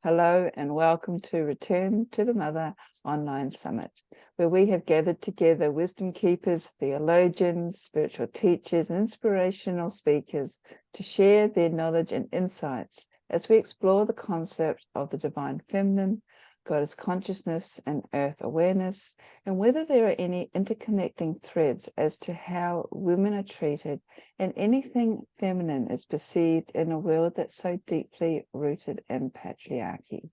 Hello and welcome to Return to the Mother Online Summit, where we have gathered together wisdom keepers, theologians, spiritual teachers, and inspirational speakers to share their knowledge and insights as we explore the concept of the divine feminine, goddess consciousness, and earth awareness, and whether there are any interconnecting threads as to how women are treated and anything feminine is perceived in a world that's so deeply rooted in patriarchy.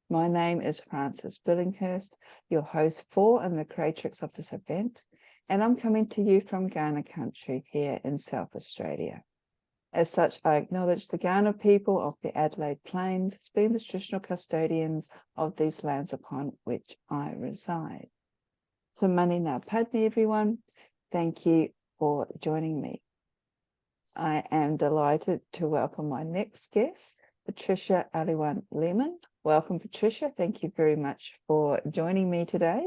My name is Frances Billinghurst, your host for and the creatrix of this event, and I'm coming to you from Ghana country here in South Australia. As such, I acknowledge the Ghana people of the Adelaide Plains as being the traditional custodians of these lands upon which I reside. So mani ngā padme, everyone. Thank you for joining me. I am delighted to welcome my next guest, Patricia Aliwan Lehman. Welcome, Patricia. Thank you very much for joining me today.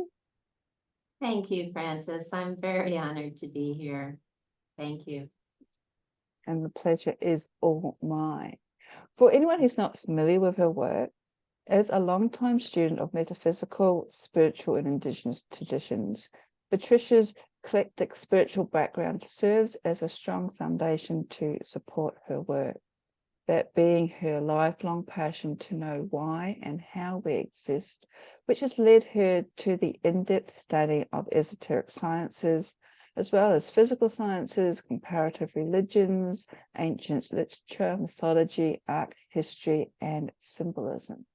Thank you, Frances. I'm very honored to be here. Thank you. And the pleasure is all mine. For anyone who's not familiar with her work, as a longtime student of metaphysical, spiritual, and Indigenous traditions, Patricia's eclectic spiritual background serves as a strong foundation to support her work, that being her lifelong passion to know why and how we exist, which has led her to the in-depth study of esoteric sciences, as well as physical sciences, comparative religions, ancient literature, mythology, art, history, and symbolism.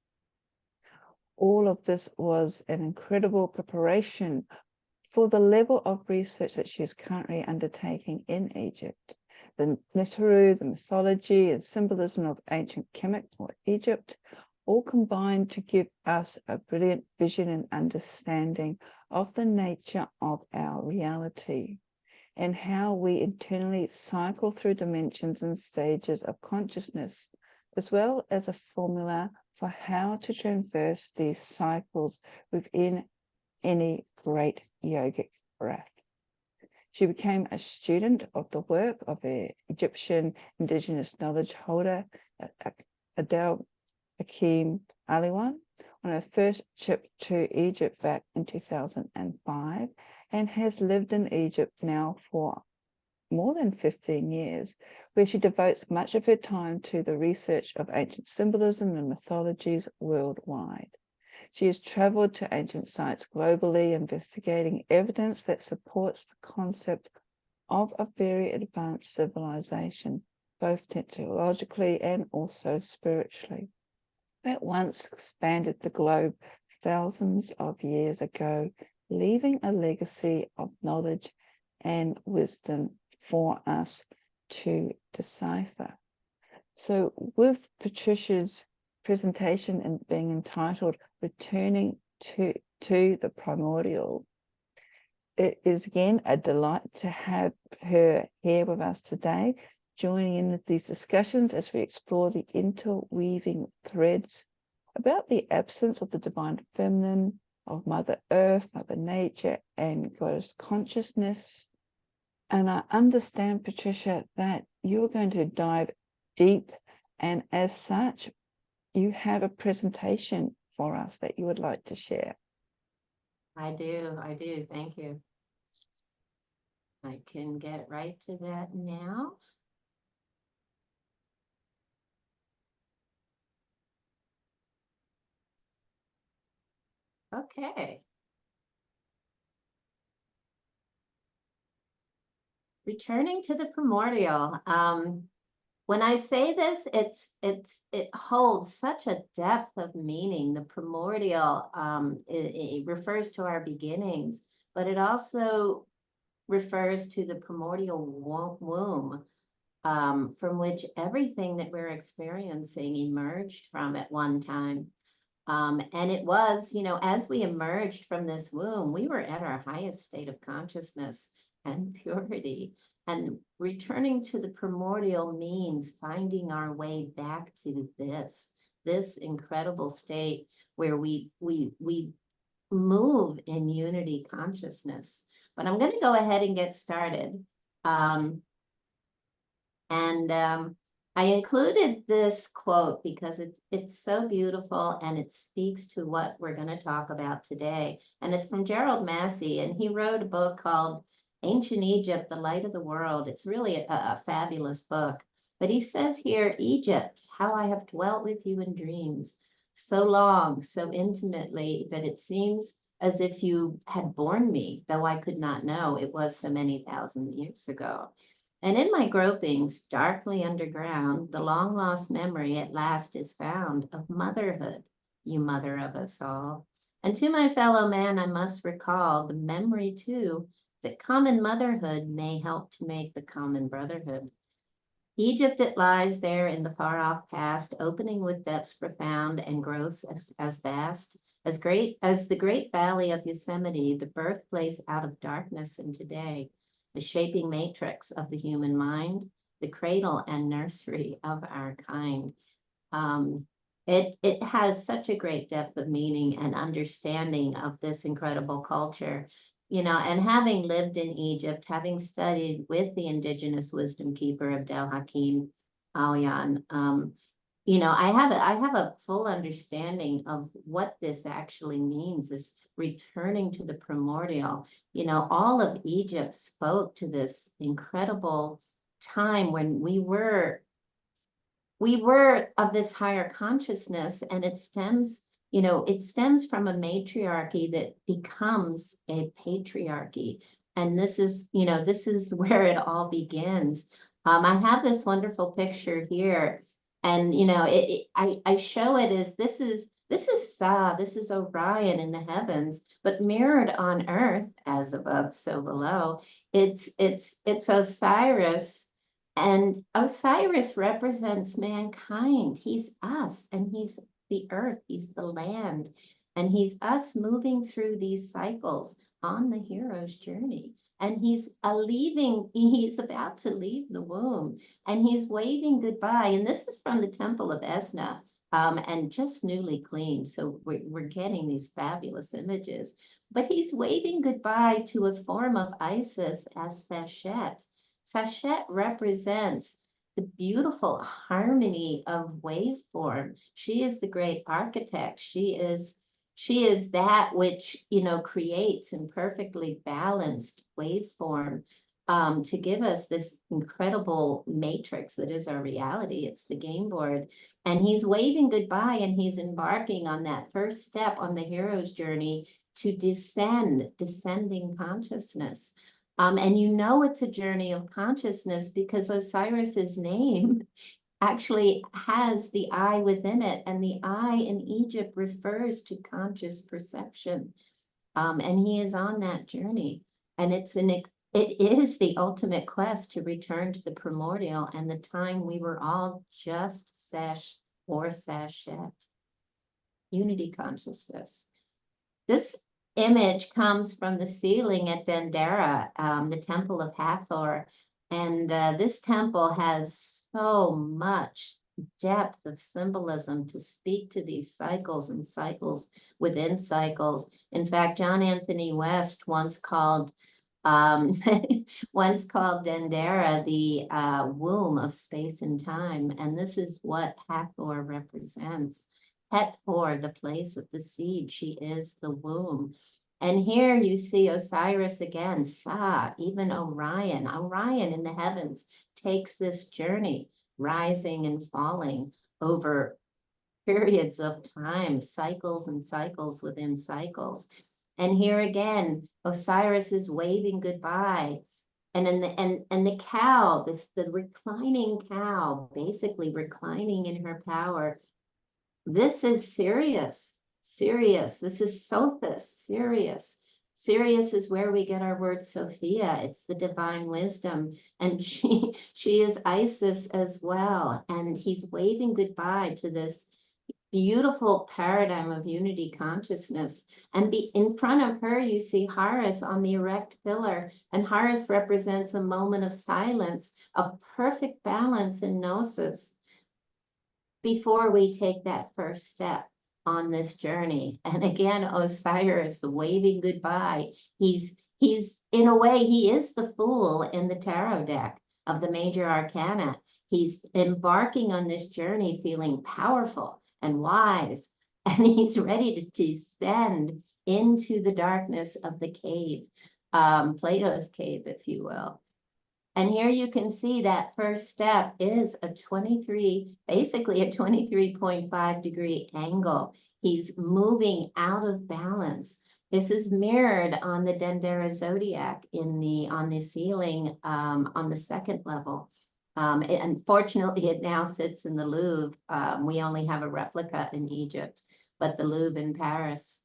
All of this was an incredible preparation for the level of research that she is currently undertaking in Egypt. The Neteru, the mythology and symbolism of ancient Kemet or Egypt, all combined to give us a brilliant vision and understanding of the nature of our reality and how we internally cycle through dimensions and stages of consciousness, as well as a formula for how to traverse these cycles within any great yogic breath. She became a student of the work of the Egyptian indigenous knowledge holder, Adele Akim Aliwan, on her first trip to Egypt back in 2005, and has lived in Egypt now for more than 15 years, where she devotes much of her time to the research of ancient symbolism and mythologies worldwide. She has traveled to ancient sites globally, investigating evidence that supports the concept of a very advanced civilization, both technologically and also spiritually, that once expanded the globe thousands of years ago, leaving a legacy of knowledge and wisdom for us to decipher. So with Patricia's presentation and being entitled Returning to the Primordial, it is again a delight to have her here with us today, joining in with these discussions as we explore the interweaving threads about the absence of the divine feminine, of Mother Earth, Mother Nature, and Goddess consciousness. And I understand, Patricia, that you're going to dive deep, and as such, you have a presentation for us that you would like to share. I do. Thank you. I can get right to that now. Okay. Returning to the primordial. When I say this, it holds such a depth of meaning. The primordial, it refers to our beginnings, but it also refers to the primordial womb, from which everything that we're experiencing emerged from at one time. And it was, as we emerged from this womb, we were at our highest state of consciousness and purity. And returning to the primordial means finding our way back to this incredible state where we move in unity consciousness. But I'm going to go ahead and get started. I included this quote because it's so beautiful and it speaks to what we're going to talk about today. And it's from Gerald Massey, and he wrote a book called Ancient Egypt, The Light of the World. It's really a fabulous book. But he says here, Egypt, how I have dwelt with you in dreams, so long, so intimately, that it seems as if you had borne me, though I could not know it was so many thousand years ago. And in my gropings, darkly underground, the long lost memory at last is found of motherhood, you mother of us all. And to my fellow man, I must recall the memory too that common motherhood may help to make the common brotherhood. Egypt, it lies there in the far off past, opening with depths profound and growths as vast, as great as the great valley of Yosemite, the birthplace out of darkness into day, the shaping matrix of the human mind, the cradle and nursery of our kind. It has such a great depth of meaning and understanding of this incredible culture. And having lived in Egypt, having studied with the indigenous wisdom keeper Abdel Hakim Alyan, I have a full understanding of what this actually means, this returning to the primordial. All of Egypt spoke to this incredible time when we were of this higher consciousness, and it stems from a matriarchy that becomes a patriarchy. And this is where it all begins. I have this wonderful picture here, and I show it as this is Sa, this is Orion in the heavens, but mirrored on earth, as above, so below. It's Osiris, and Osiris represents mankind. He's us, and he's the earth, he's the land, and he's us moving through these cycles on the hero's journey. And he's about to leave the womb, and he's waving goodbye. And this is from the Temple of Esna, and just newly cleaned. So we're getting these fabulous images. But he's waving goodbye to a form of Isis as Sachet. Sachet represents the beautiful harmony of waveform. She is the great architect. She is that which creates in perfectly balanced waveform, to give us this incredible matrix that is our reality. It's the game board. And he's waving goodbye, and he's embarking on that first step on the hero's journey to descending consciousness. And it's a journey of consciousness because Osiris's name actually has the eye within it, and the eye in Egypt refers to conscious perception. And he is on that journey, and it is the ultimate quest to return to the primordial and the time we were all just Sesh or Sachet, unity consciousness. This image comes from the ceiling at Dendera, the temple of Hathor. And this temple has so much depth of symbolism to speak to these cycles and cycles within cycles. In fact, John Anthony West once called Dendera the womb of space and time. And this is what Hathor represents. Hathor, the place of the seed. She is the womb. And here you see Osiris again, Sa, even Orion. Orion in the heavens takes this journey, rising and falling over periods of time, cycles and cycles within cycles. And here again, Osiris is waving goodbye. And the cow, the reclining cow, basically reclining in her power. This is Sirius. This is Sothis, Sirius. Sirius is where we get our word Sophia. It's the divine wisdom. And she is Isis as well. And he's waving goodbye to this beautiful paradigm of unity consciousness. And in front of her, you see Horus on the erect pillar. And Horus represents a moment of silence, of perfect balance and gnosis, before we take that first step on this journey. And again, Osiris, the waving goodbye. He's in a way, he is the fool in the tarot deck of the major arcana. He's embarking on this journey feeling powerful and wise, and he's ready to descend into the darkness of the cave, Plato's cave, if you will. And here you can see that first step is a 23, basically a 23.5-degree angle. He's moving out of balance. This is mirrored on the Dendera zodiac on the ceiling on the second level. Unfortunately, it now sits in the Louvre. We only have a replica in Egypt, but the Louvre in Paris.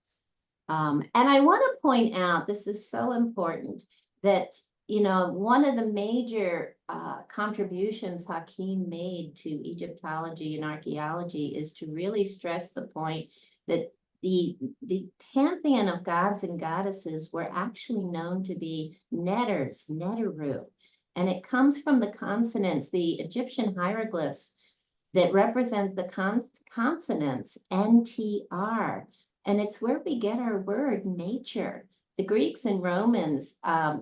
And I want to point out, this is so important, that one of the major contributions Hakim made to Egyptology and archaeology is to really stress the point that the pantheon of gods and goddesses were actually known to be netters, neteru. And it comes from the consonants, the Egyptian hieroglyphs that represent the consonants NTR. And it's where we get our word nature. The Greeks and Romans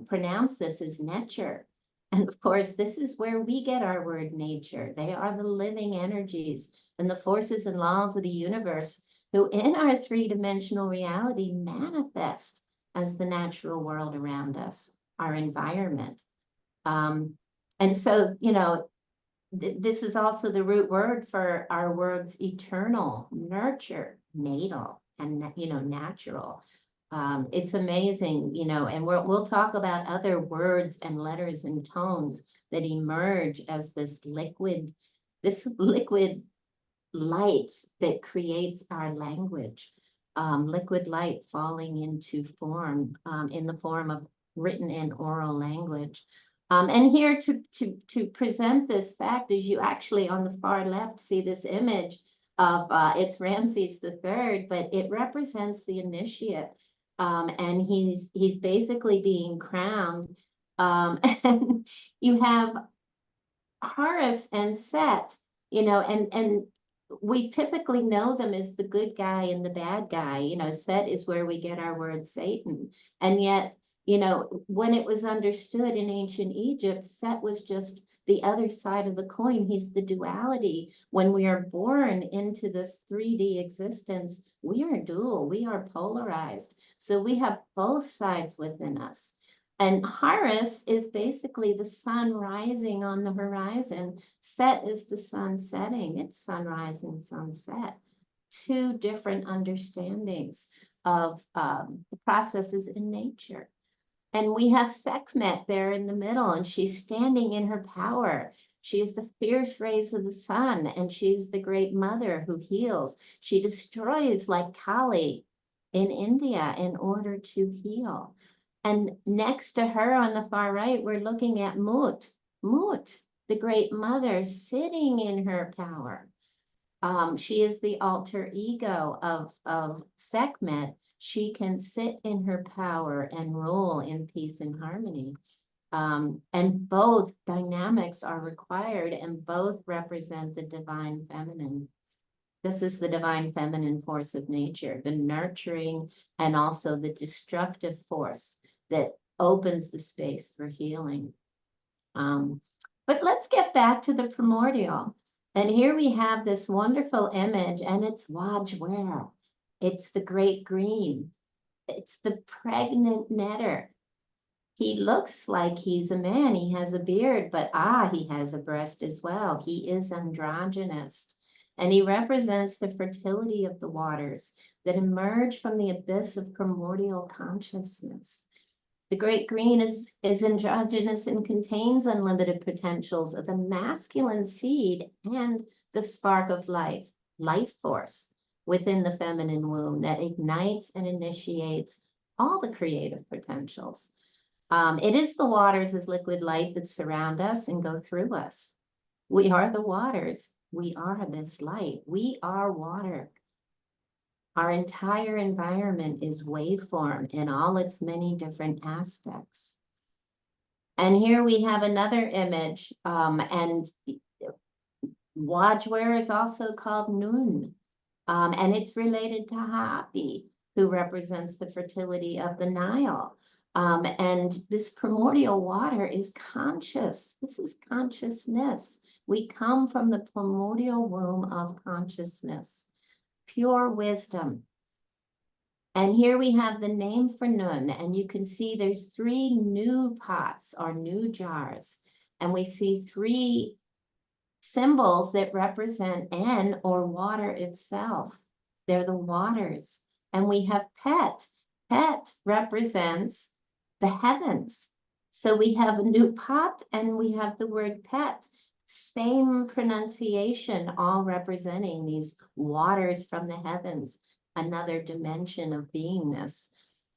pronounce this as nature. And of course, this is where we get our word nature. They are the living energies and the forces and laws of the universe who in our three-dimensional reality manifest as the natural world around us, our environment. And so, this is also the root word for our words eternal, nurture, natal, and natural. It's amazing, and we'll talk about other words and letters and tones that emerge as this liquid light that creates our language. Liquid light falling into form in the form of written and oral language. And here to present this fact is you actually on the far left see this image of it's Ramses III, but it represents the initiate. And he's basically being crowned. And you have Horus and Set, and we typically know them as the good guy and the bad guy. Set is where we get our word Satan. And yet, when it was understood in ancient Egypt, Set was just the other side of the coin. He's the duality. When we are born into this 3D existence, we are dual, we are polarized. So we have both sides within us. And Horus is basically the sun rising on the horizon. Set is the sun setting. It's sunrise and sunset. Two different understandings of the processes in nature. And we have Sekhmet there in the middle, and she's standing in her power. She is the fierce rays of the sun, and she's the great mother who heals. She destroys like Kali in India in order to heal. And next to her on the far right, we're looking at Mut, the great mother sitting in her power. She is the alter ego of Sekhmet. She can sit in her power and rule in peace and harmony. And both dynamics are required and both represent the divine feminine. This is the divine feminine force of nature, the nurturing and also the destructive force that opens the space for healing. But let's get back to the primordial. And here we have this wonderful image, and it's Wajwer. It's the great green. It's the pregnant netter. He looks like he's a man. He has a beard, but he has a breast as well. He is androgynous. And he represents the fertility of the waters that emerge from the abyss of primordial consciousness. The great green is androgynous and contains unlimited potentials of the masculine seed and the spark of life force within the feminine womb that ignites and initiates all the creative potentials. It is the waters as liquid light that surround us and go through us. We are the waters. We are this light. We are water. Our entire environment is waveform in all its many different aspects. And here we have another image, and Wajwer is also called Nun, and it's related to Hapi, who represents the fertility of the Nile. And this primordial water is conscious. This is consciousness. We come from the primordial womb of consciousness, pure wisdom. And here we have the name for Nun, and you can see there's 3 new pots or new jars, and we see 3 symbols that represent N or water itself. They're the waters. And we have Pet. Pet represents the heavens. So we have a new pot and we have the word Pet. Same pronunciation, all representing these waters from the heavens, another dimension of beingness.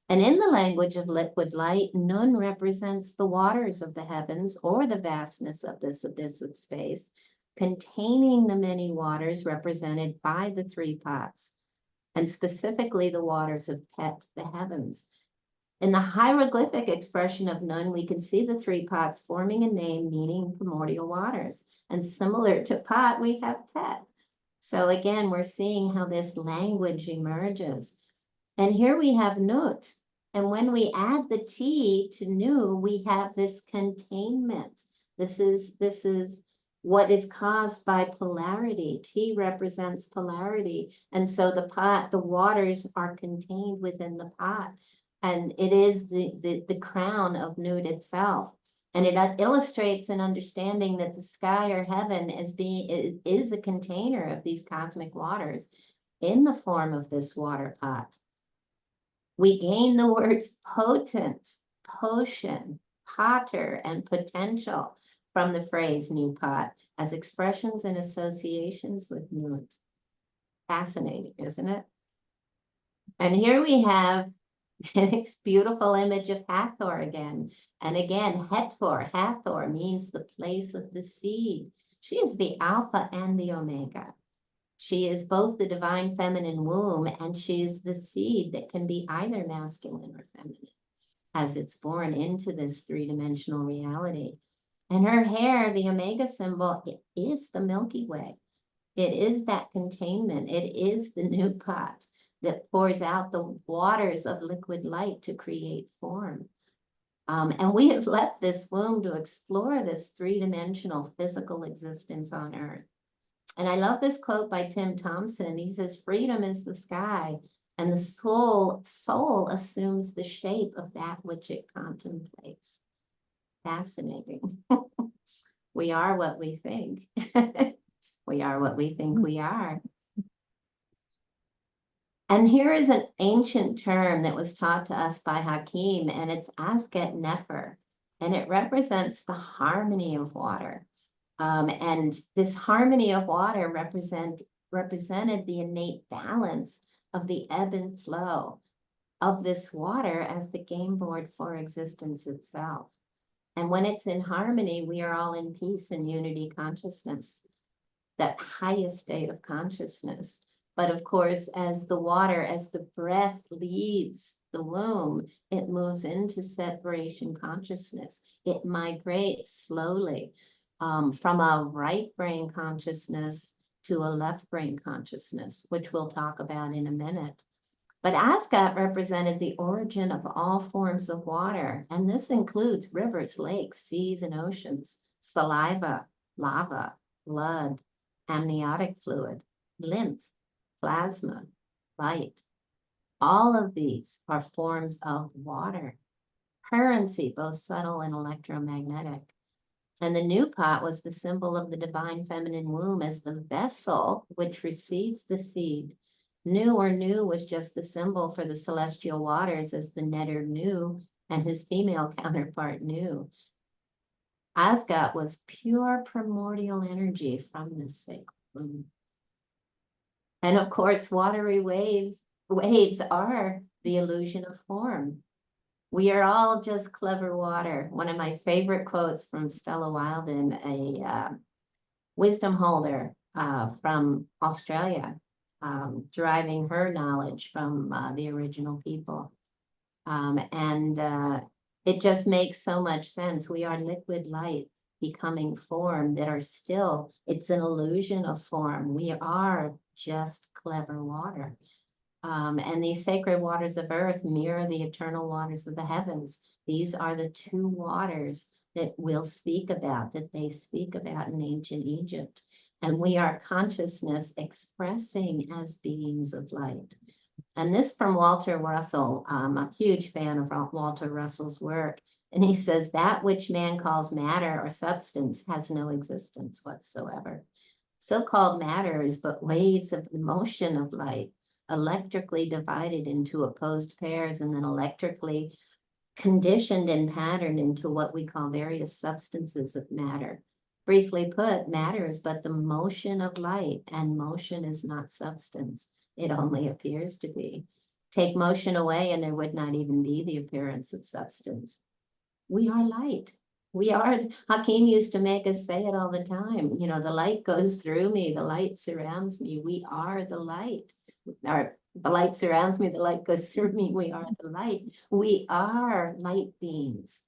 And in the language of liquid light, Nun represents the waters of the heavens or the vastness of this abyss of space, containing the many waters represented by the 3 pots, and specifically the waters of Pet, the heavens. In the hieroglyphic expression of Nun, we can see the 3 pots forming a name meaning primordial waters. And similar to pot, we have Pet. So again, we're seeing how this language emerges. And here we have Nut. And when we add the T to Nu, we have this containment. This is what is caused by polarity. T represents polarity. And so the pot, the waters are contained within the pot. And it is the crown of Nut itself. And it illustrates an understanding that the sky or heaven is a container of these cosmic waters in the form of this water pot. We gain the words potent, potion, potter, and potential from the phrase new pot as expressions and associations with Nut. Fascinating, isn't it? And here we have this beautiful image of Hathor again. And again, Hathor means the place of the seed. She is the Alpha and the Omega. She is both the divine feminine womb, and she is the seed that can be either masculine or feminine as it's born into this 3-dimensional reality. And her hair, the Omega symbol, it is the Milky Way. It is that containment. It is the new pot that pours out the waters of liquid light to create form. And we have left this womb to explore this 3-dimensional physical existence on Earth. And I love this quote by Tim Thompson. He says, freedom is the sky, and the soul assumes the shape of that which it contemplates. Fascinating. We are what we think. We are what we think we are. And here is an ancient term that was taught to us by Hakim, and it's Asket Nefer, and it represents the harmony of water. And this harmony of water represented the innate balance of the ebb and flow of this water as the game board for existence itself. And when it's in harmony, we are all in peace and unity consciousness, that highest state of consciousness. But of course, as the water, as the breath leaves the womb, it moves into separation consciousness. It migrates slowly from a right brain consciousness to a left brain consciousness, which we'll talk about in a minute. But Ascot represented the origin of all forms of water, and this includes rivers, lakes, seas, and oceans, saliva, lava, blood, amniotic fluid, lymph, plasma, light. All of these are forms of water. Currency, both subtle and electromagnetic. And the new pot was the symbol of the divine feminine womb as the vessel which receives the seed. Nu or Nu was just the symbol for the celestial waters as the netter Nu and his female counterpart Nu. Asgat was pure primordial energy from the sacred womb. And of course, watery waves are the illusion of form. We are all just clever water. One of my favorite quotes from Stella Wilden, a wisdom holder from Australia, deriving her knowledge from the original people. It just makes so much sense. We are liquid light becoming form that are still, it's an illusion of form. We are just clever water. And these sacred waters of earth mirror the eternal waters of the heavens. These are the 2 waters that we'll speak about, that they speak about in ancient Egypt. And we are consciousness expressing as beings of light. And this from Walter Russell. I'm a huge fan of Walter Russell's work. And he says that which man calls matter or substance has no existence whatsoever. So-called matter is but waves of the motion of light, electrically divided into opposed pairs and then electrically conditioned and patterned into what we call various substances of matter. Briefly put, matter is but the motion of light, and motion is not substance. It only appears to be. Take motion away and there would not even be the appearance of substance. We are light. We are, Hakeem used to make us say it all the time. You know, the light goes through me, the light surrounds me. We are the light. Or the light surrounds me, the light goes through me. We are the light. We are light beings.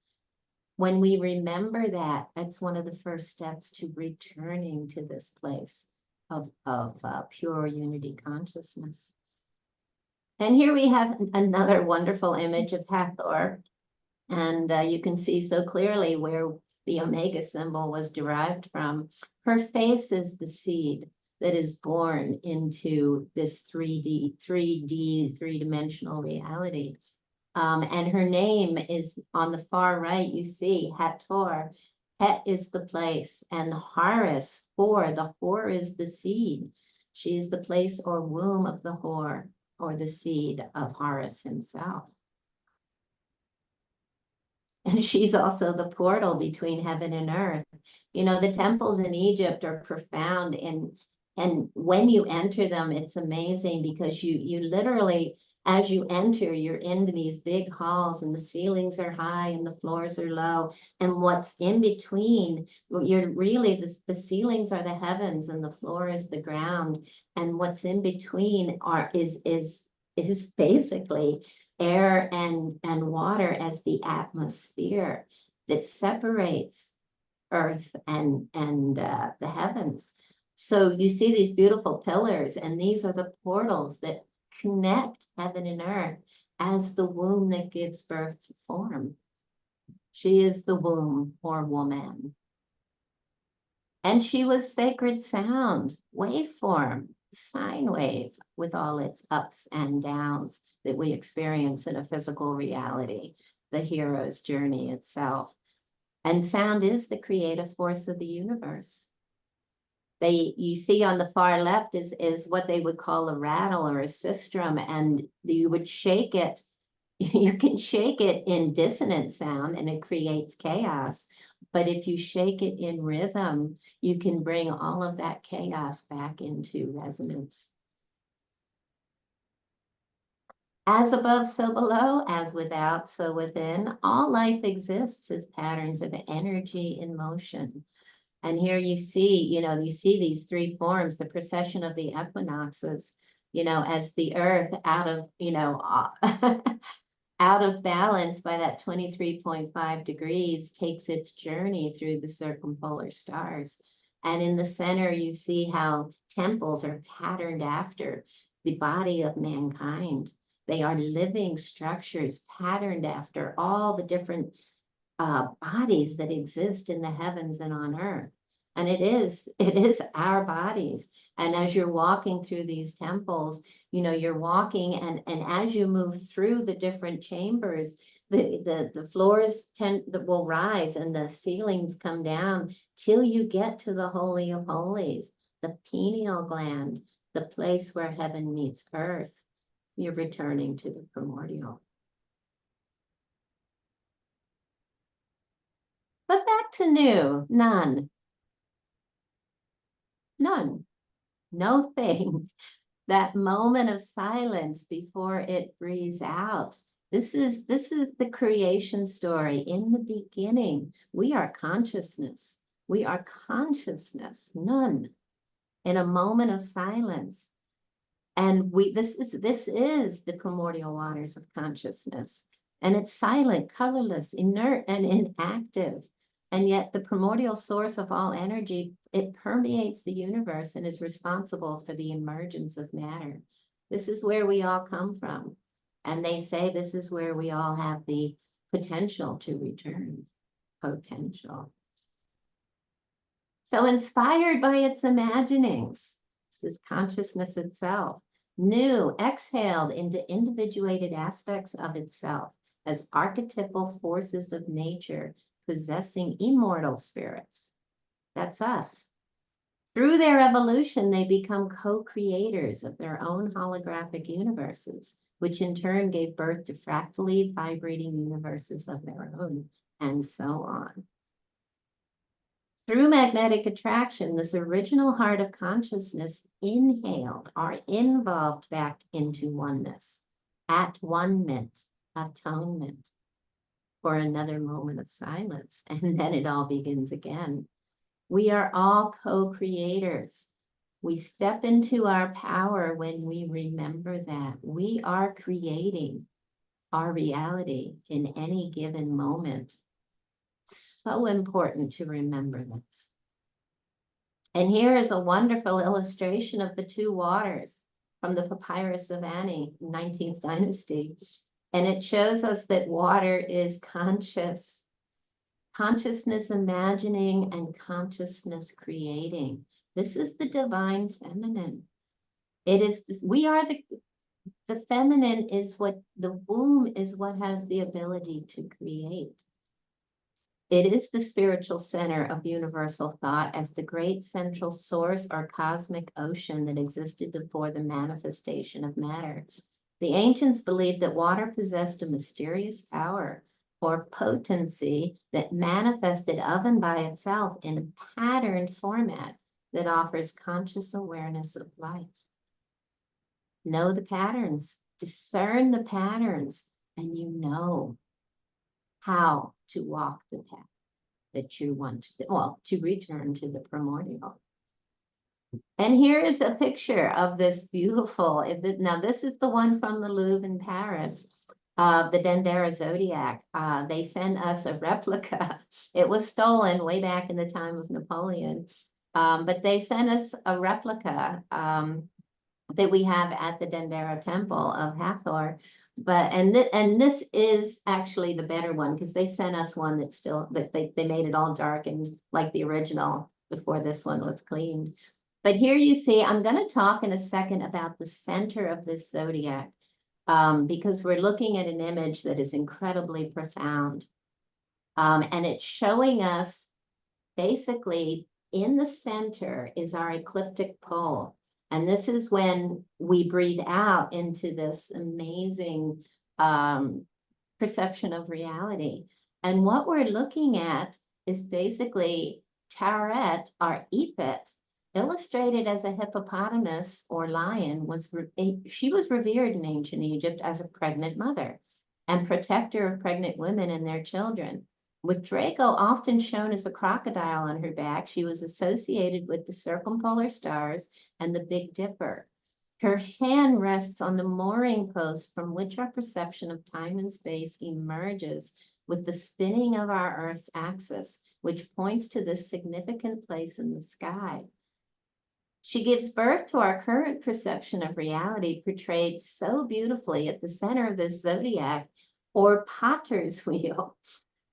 When we remember that, that's one of the first steps to returning to this place of pure unity consciousness. And here we have another wonderful image of Hathor. And you can see so clearly where the Omega symbol was derived from. Her face is the seed that is born into this 3D, three-dimensional reality. And her name is on the far right, you see Hathor. Het is the place, and Horus, the Hor is the seed. She is the place or womb of the Hor, or the seed of Horus himself. And she's also the portal between heaven and earth. You know, the temples in Egypt are profound, and when you enter them, it's amazing because you literally, as you enter, you're into these big halls and the ceilings are high and the floors are low. And what's in between, you're really, the ceilings are the heavens and the floor is the ground. And what's in between is basically air and water as the atmosphere that separates earth and the heavens. So you see these beautiful pillars, and these are the portals that connect heaven and earth as the womb that gives birth to form. She is the womb or woman. And she was sacred sound, waveform, sine wave, with all its ups and downs that we experience in a physical reality, the hero's journey itself. And sound is the creative force of the universe. You see on the far left is what they would call a rattle or a sistrum, and you would shake it. You can shake it in dissonant sound and it creates chaos. But if you shake it in rhythm, you can bring all of that chaos back into resonance. As above, so below, as without, so within. All life exists as patterns of energy in motion. And here you see these three forms, the precession of the equinoxes, as the earth out of, out of balance by that 23.5 degrees takes its journey through the circumpolar stars. And in the center, you see how temples are patterned after the body of mankind. They are living structures patterned after all the different bodies that exist in the heavens and on earth. And it is our bodies. And as you're walking through these temples, you're walking, and as you move through the different chambers, the floors will rise and the ceilings come down till you get to the Holy of Holies, the pineal gland, the place where heaven meets earth. You're returning to the primordial. But back to new, none. None. No thing. That moment of silence before it breathes out. This is the creation story. In the beginning, we are consciousness. We are consciousness, none. In a moment of silence. And this is the primordial waters of consciousness. And it's silent, colorless, inert, and inactive. And yet the primordial source of all energy, it permeates the universe and is responsible for the emergence of matter. This is where we all come from. And they say this is where we all have the potential to return. potential. So inspired by its imaginings, this is consciousness itself, new, exhaled into individuated aspects of itself as archetypal forces of nature possessing immortal spirits. That's us. Through their evolution, they become co-creators of their own holographic universes, which in turn gave birth to fractally vibrating universes of their own, and so on. Through magnetic attraction, this original heart of consciousness inhaled or involved back into oneness, at one-ment, atonement, for another moment of silence, and then it all begins again. We are all co-creators. We step into our power when we remember that we are creating our reality in any given moment. So important to remember this. And here is a wonderful illustration of the two waters from the Papyrus of Ani, 19th dynasty. And it shows us that water is conscious, consciousness imagining and consciousness creating. This is the divine feminine. It is, we are the feminine is what, the womb is what has the ability to create. It is the spiritual center of universal thought as the great central source or cosmic ocean that existed before the manifestation of matter. The ancients believed that water possessed a mysterious power or potency that manifested of and by itself in a patterned format that offers conscious awareness of life. Know the patterns, discern the patterns, and you know how to walk the path that you want to, well, to return to the primordial. And here is a picture of this beautiful, now this is the one from the Louvre in Paris, the Dendera zodiac. They sent us a replica. It was stolen way back in the time of Napoleon, but they sent us a replica that we have at the Dendera temple of Hathor. But and this is actually the better one because they sent us one that's still that they made it all darkened like the original before this one was cleaned. But here you see, I'm going to talk in a second about the center of this zodiac because we're looking at an image that is incredibly profound. And it's showing us basically in the center is our ecliptic pole. And this is when we breathe out into this amazing perception of reality. And what we're looking at is basically Taret, our Epet, illustrated as a hippopotamus or lion. She was revered in ancient Egypt as a pregnant mother and protector of pregnant women and their children. With Draco often shown as a crocodile on her back, she was associated with the circumpolar stars and the Big Dipper. Her hand rests on the mooring post from which our perception of time and space emerges with the spinning of our Earth's axis, which points to this significant place in the sky. She gives birth to our current perception of reality, portrayed so beautifully at the center of this zodiac, or Potter's wheel.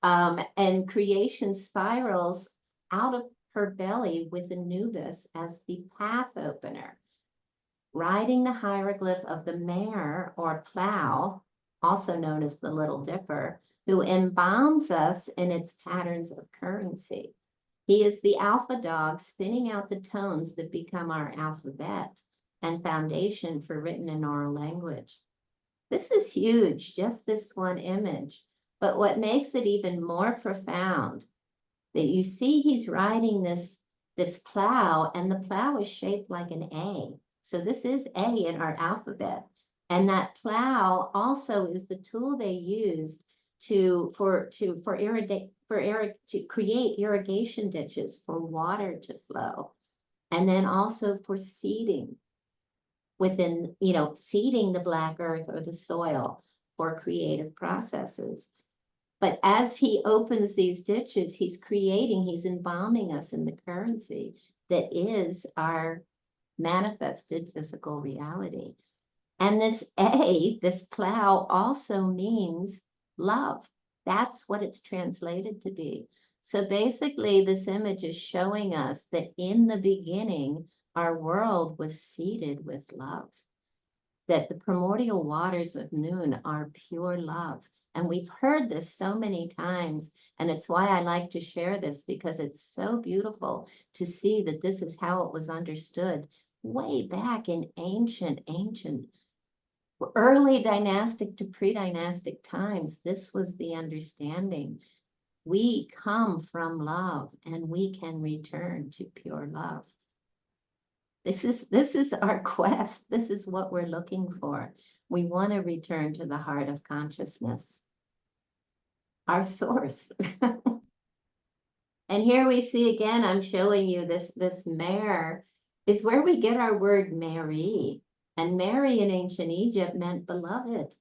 And creation spirals out of her belly with Anubis as the path opener, riding the hieroglyph of the mare or plow, also known as the Little Dipper, who embalms us in its patterns of currency. He is the alpha dog spinning out the tones that become our alphabet and foundation for written and oral language. This is huge, just this one image. But what makes it even more profound, that you see he's riding this plow, and the plow is shaped like an A. So this is A in our alphabet. And that plow also is the tool they used to create irrigation ditches for water to flow. And then also for seeding within, seeding the black earth or the soil for creative processes. But as he opens these ditches, he's embalming us in the currency that is our manifested physical reality. And this A, this plow, also means love. That's what it's translated to be. So basically, this image is showing us that in the beginning, our world was seeded with love, that the primordial waters of noon are pure love. And we've heard this so many times, and it's why I like to share this, because it's so beautiful to see that this is how it was understood way back in ancient early dynastic to pre-dynastic times. This was the understanding. We come from love, and we can return to pure love. This is our quest. This is what we're looking for. We want to return to the heart of consciousness, our source. And here we see again, I'm showing you this mare is where we get our word Mary. And Mary in ancient Egypt meant beloved.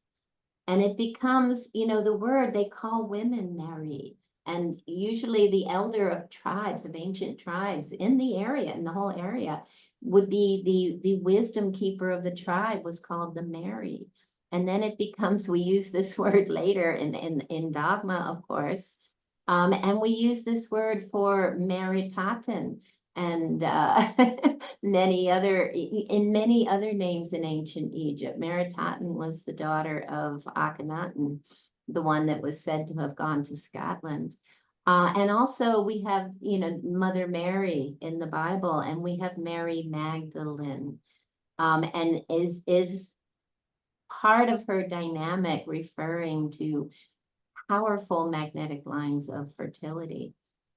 And it becomes, the word they call women Mary. And usually the elder of tribes, of ancient tribes in the area, in the whole area, would be the wisdom keeper of the tribe, was called the Mary. And then it becomes, we use this word later in dogma, of course. And we use this word for Meritaten and many other names in ancient Egypt. Meritaten was the daughter of Akhenaten, the one that was said to have gone to Scotland. And also we have, Mother Mary in the Bible, and we have Mary Magdalene, and is part of her dynamic referring to powerful magnetic lines of fertility.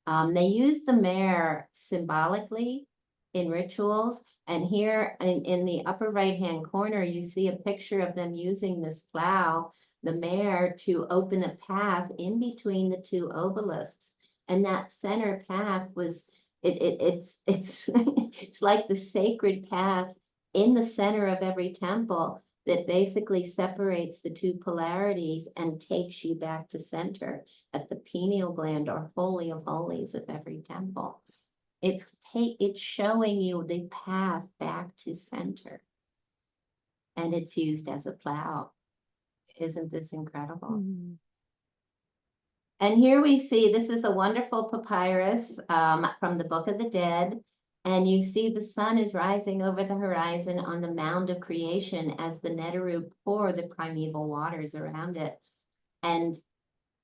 They use the mare symbolically in rituals. And here in the upper right-hand corner, you see a picture of them using this plow, the mare, to open a path in between the two obelisks. And that center path was, it's it's like the sacred path in the center of every temple that basically separates the two polarities and takes you back to center at the pineal gland, or holy of holies, of every temple. It's showing you the path back to center, and it's used as a plow. Isn't this incredible? Mm. And here we see, this is a wonderful papyrus from the Book of the Dead. And you see the sun is rising over the horizon on the mound of creation as the Neteru pour the primeval waters around it. And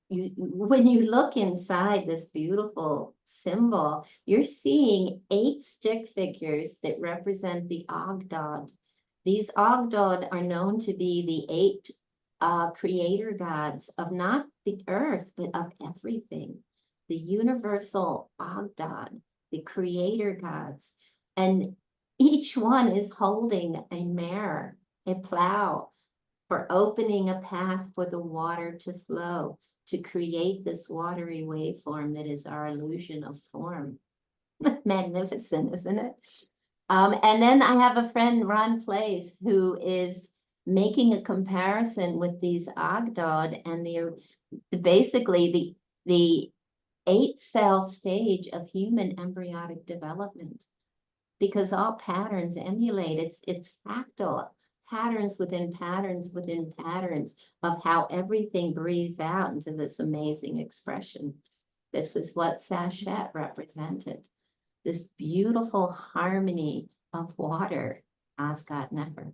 when you look inside this beautiful symbol, you're seeing 8 stick figures that represent the Ogdod. These Ogdod are known to be the 8 creator gods of not the earth, but of everything. The universal Ogdod, the creator gods. And each one is holding a mare, a plow, for opening a path for the water to flow, to create this watery waveform that is our illusion of form. Magnificent, isn't it? And then I have a friend, Ron Place, who is making a comparison with these Ogdod and basically the 8-cell stage of human embryonic development, because all patterns emulate. It's fractal, patterns within patterns within patterns of how everything breathes out into this amazing expression. This is what Sachet represented, this beautiful harmony of water, Asgat Nefer.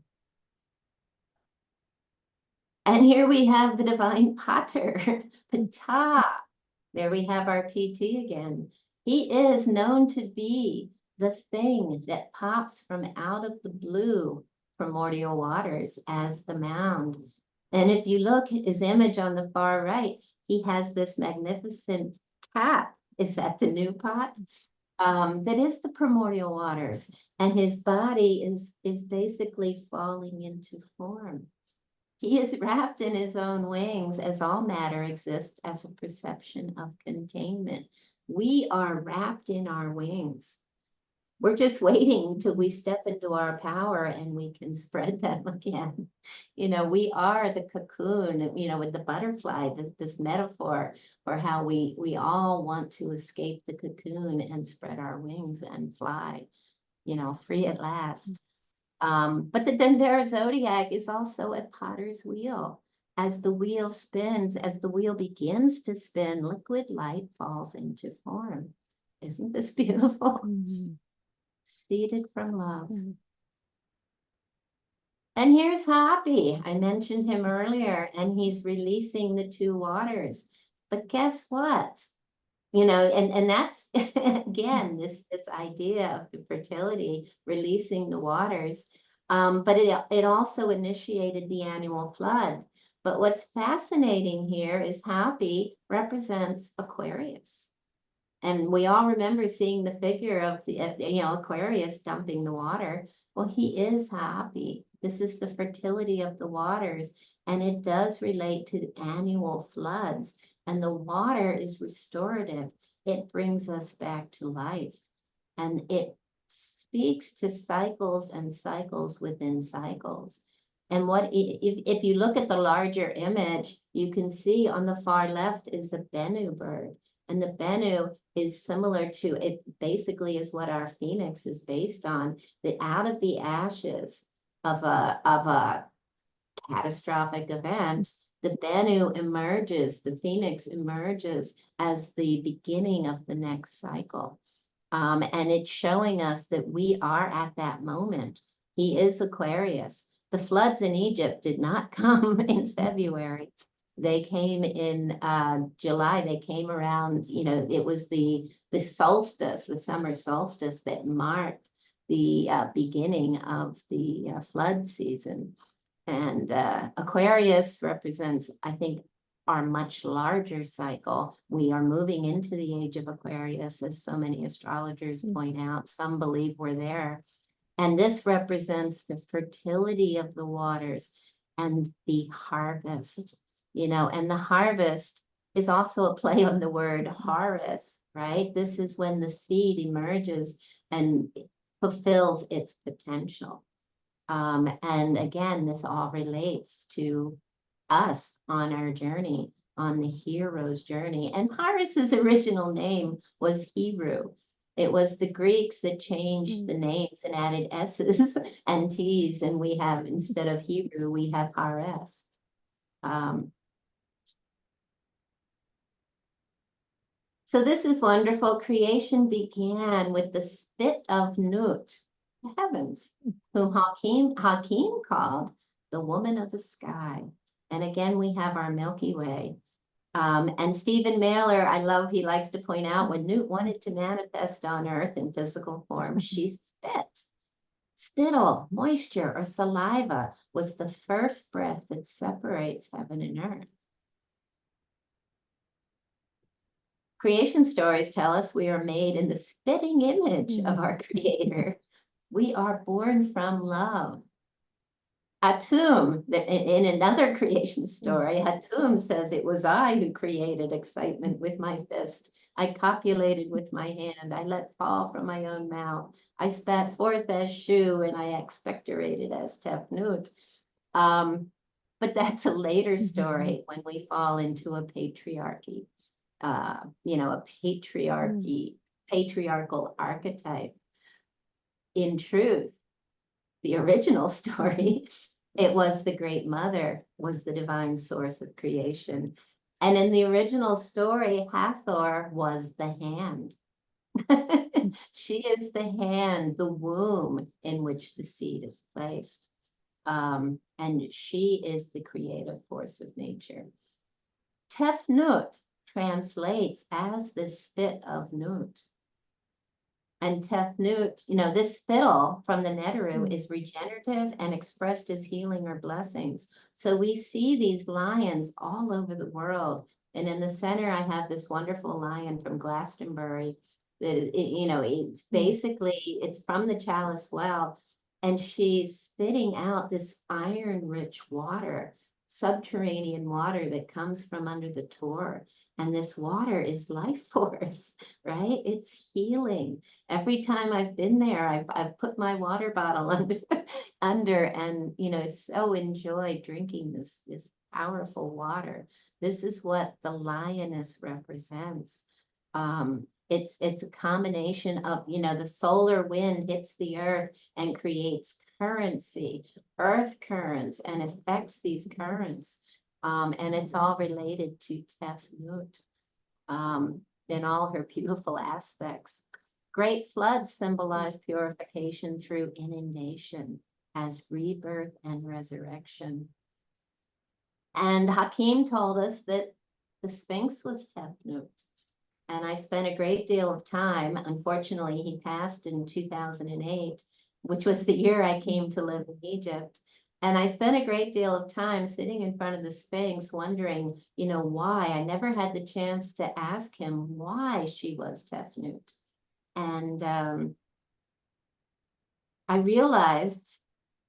And here we have the divine Pater, Ptah. There we have our PT again. He is known to be the thing that pops from out of the blue primordial waters as the mound. And if you look at his image on the far right, he has this magnificent cap. Is that the new pot? That is the primordial waters. And his body is basically falling into form. He is wrapped in his own wings, as all matter exists as a perception of containment. We are wrapped in our wings. We're just waiting till we step into our power and we can spread them again. We are the cocoon, with the butterfly, this metaphor for how we all want to escape the cocoon and spread our wings and fly, free at last. But the Dendera zodiac is also a potter's wheel. as the wheel spins, as the wheel begins to spin, liquid light falls into form. Isn't this beautiful? Mhm. Seeded from love. Mhm. And here's Happy. I mentioned him earlier, and he's releasing the two waters. But guess what? You know, and that's again this idea of the fertility, releasing the waters. But it also initiated the annual flood. But what's fascinating here is Happy represents Aquarius. And we all remember seeing the figure of the Aquarius dumping the water. Well, he is Happy. This is the fertility of the waters, and it does relate to annual floods. And the water is restorative. It brings us back to life, and it speaks to cycles and cycles within cycles. And if you look at the larger image, you can see on the far left is the Bennu bird. And the Bennu is similar to, it basically is what our Phoenix is based on, that out of the ashes of a catastrophic event, the Bennu emerges, the Phoenix emerges as the beginning of the next cycle. And it's showing us that we are at that moment. He is Aquarius. The floods in Egypt did not come in February. They came in July. They came around, it was the solstice, the summer solstice that marked the beginning of the flood season. And Aquarius represents, I think, our much larger cycle. We are moving into the age of Aquarius, as so many astrologers point out. Some believe we're there. And this represents the fertility of the waters and the harvest, and the harvest is also a play on the word harvest, right? This is when the seed emerges and fulfills its potential. And again, this all relates to us on our journey, on the hero's journey. And Horus's original name was Hebrew. It was the Greeks that changed the names and added S's and T's, and we have, instead of Hebrew, we have Horus. So this is wonderful. Creation began with the spit of Nut, the heavens, whom Hakim called the woman of the sky. And again, we have our Milky Way. And Stephen Mailer, I love, he likes to point out when Nut wanted to manifest on earth in physical form, she spit. Spittle, moisture, or saliva was the first breath that separates heaven and earth. Creation stories tell us we are made in the spitting image of our Creator. We are born from love. Atum, in another creation story, Atum says, it was I who created excitement with my fist. I copulated with my hand. I let fall from my own mouth. I spat forth as Shu, and I expectorated as Tefnut. But that's a later story when we fall into a patriarchy. A patriarchal archetype. In truth, the original story, it was the Great Mother, was the divine source of creation. And in the original story, Hathor was the hand. She is the hand, the womb in which the seed is placed. And she is the creative force of nature. Tefnut translates as the spit of Nut. And Tefnut, this spittle from the Neteru is regenerative and expressed as healing or blessings. So we see these lions all over the world. And in the center, I have this wonderful lion from Glastonbury. It's basically, it's from the Chalice Well, and she's spitting out this iron-rich water, subterranean water that comes from under the Tor. And this water is life force, right? It's healing. Every time I've been there, I've put my water bottle under and so enjoy drinking this powerful water. This is what the lioness represents. It's a combination of, the solar wind hits the earth and creates currency, earth currents, and affects these currents. And it's all related to Tefnut in all her beautiful aspects. Great floods symbolize purification through inundation as rebirth and resurrection. And Hakim told us that the Sphinx was Tefnut. And I spent a great deal of time. Unfortunately, he passed in 2008, which was the year I came to live in Egypt. And I spent a great deal of time sitting in front of the Sphinx wondering, why. I never had the chance to ask him why she was Tefnut. And I realized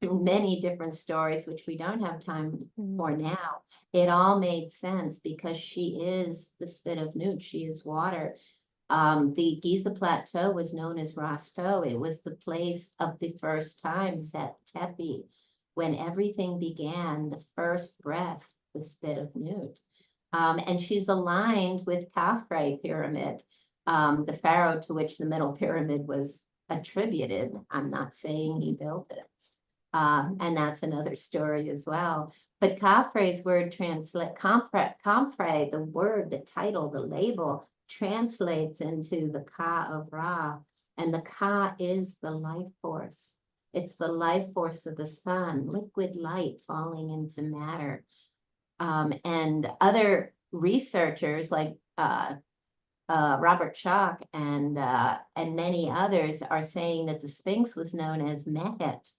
through many different stories, which we don't have time for now, it all made sense because she is the spit of Nut. She is water. The Giza Plateau was known as Rasto. It was the place of the first time, Zet Tepi, when everything began, the first breath, the spit of Nut. And she's aligned with Khafre pyramid, the pharaoh to which the middle pyramid was attributed. I'm not saying he built it. And that's another story as well. But Khafre's word translate, Khafre, the word, the title, the label, translates into the Ka of Ra. And the Ka is the life force. It's the life force of the sun, liquid light falling into matter. And other researchers like Robert Schoch and many others are saying that the Sphinx was known as Mehet.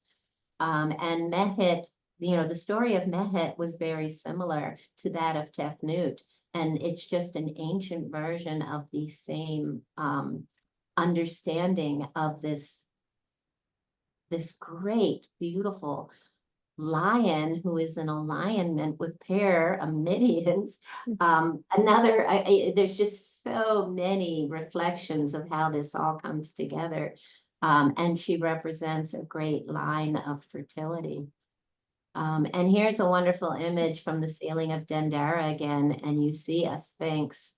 And Mehet, the story of Mehet was very similar to that of Tefnut. And it's just an ancient version of the same understanding of this great, beautiful lion who is in alignment with Midians. There's just so many reflections of how this all comes together. And she represents a great line of fertility. And here's a wonderful image from the ceiling of Dendera again, and you see a Sphinx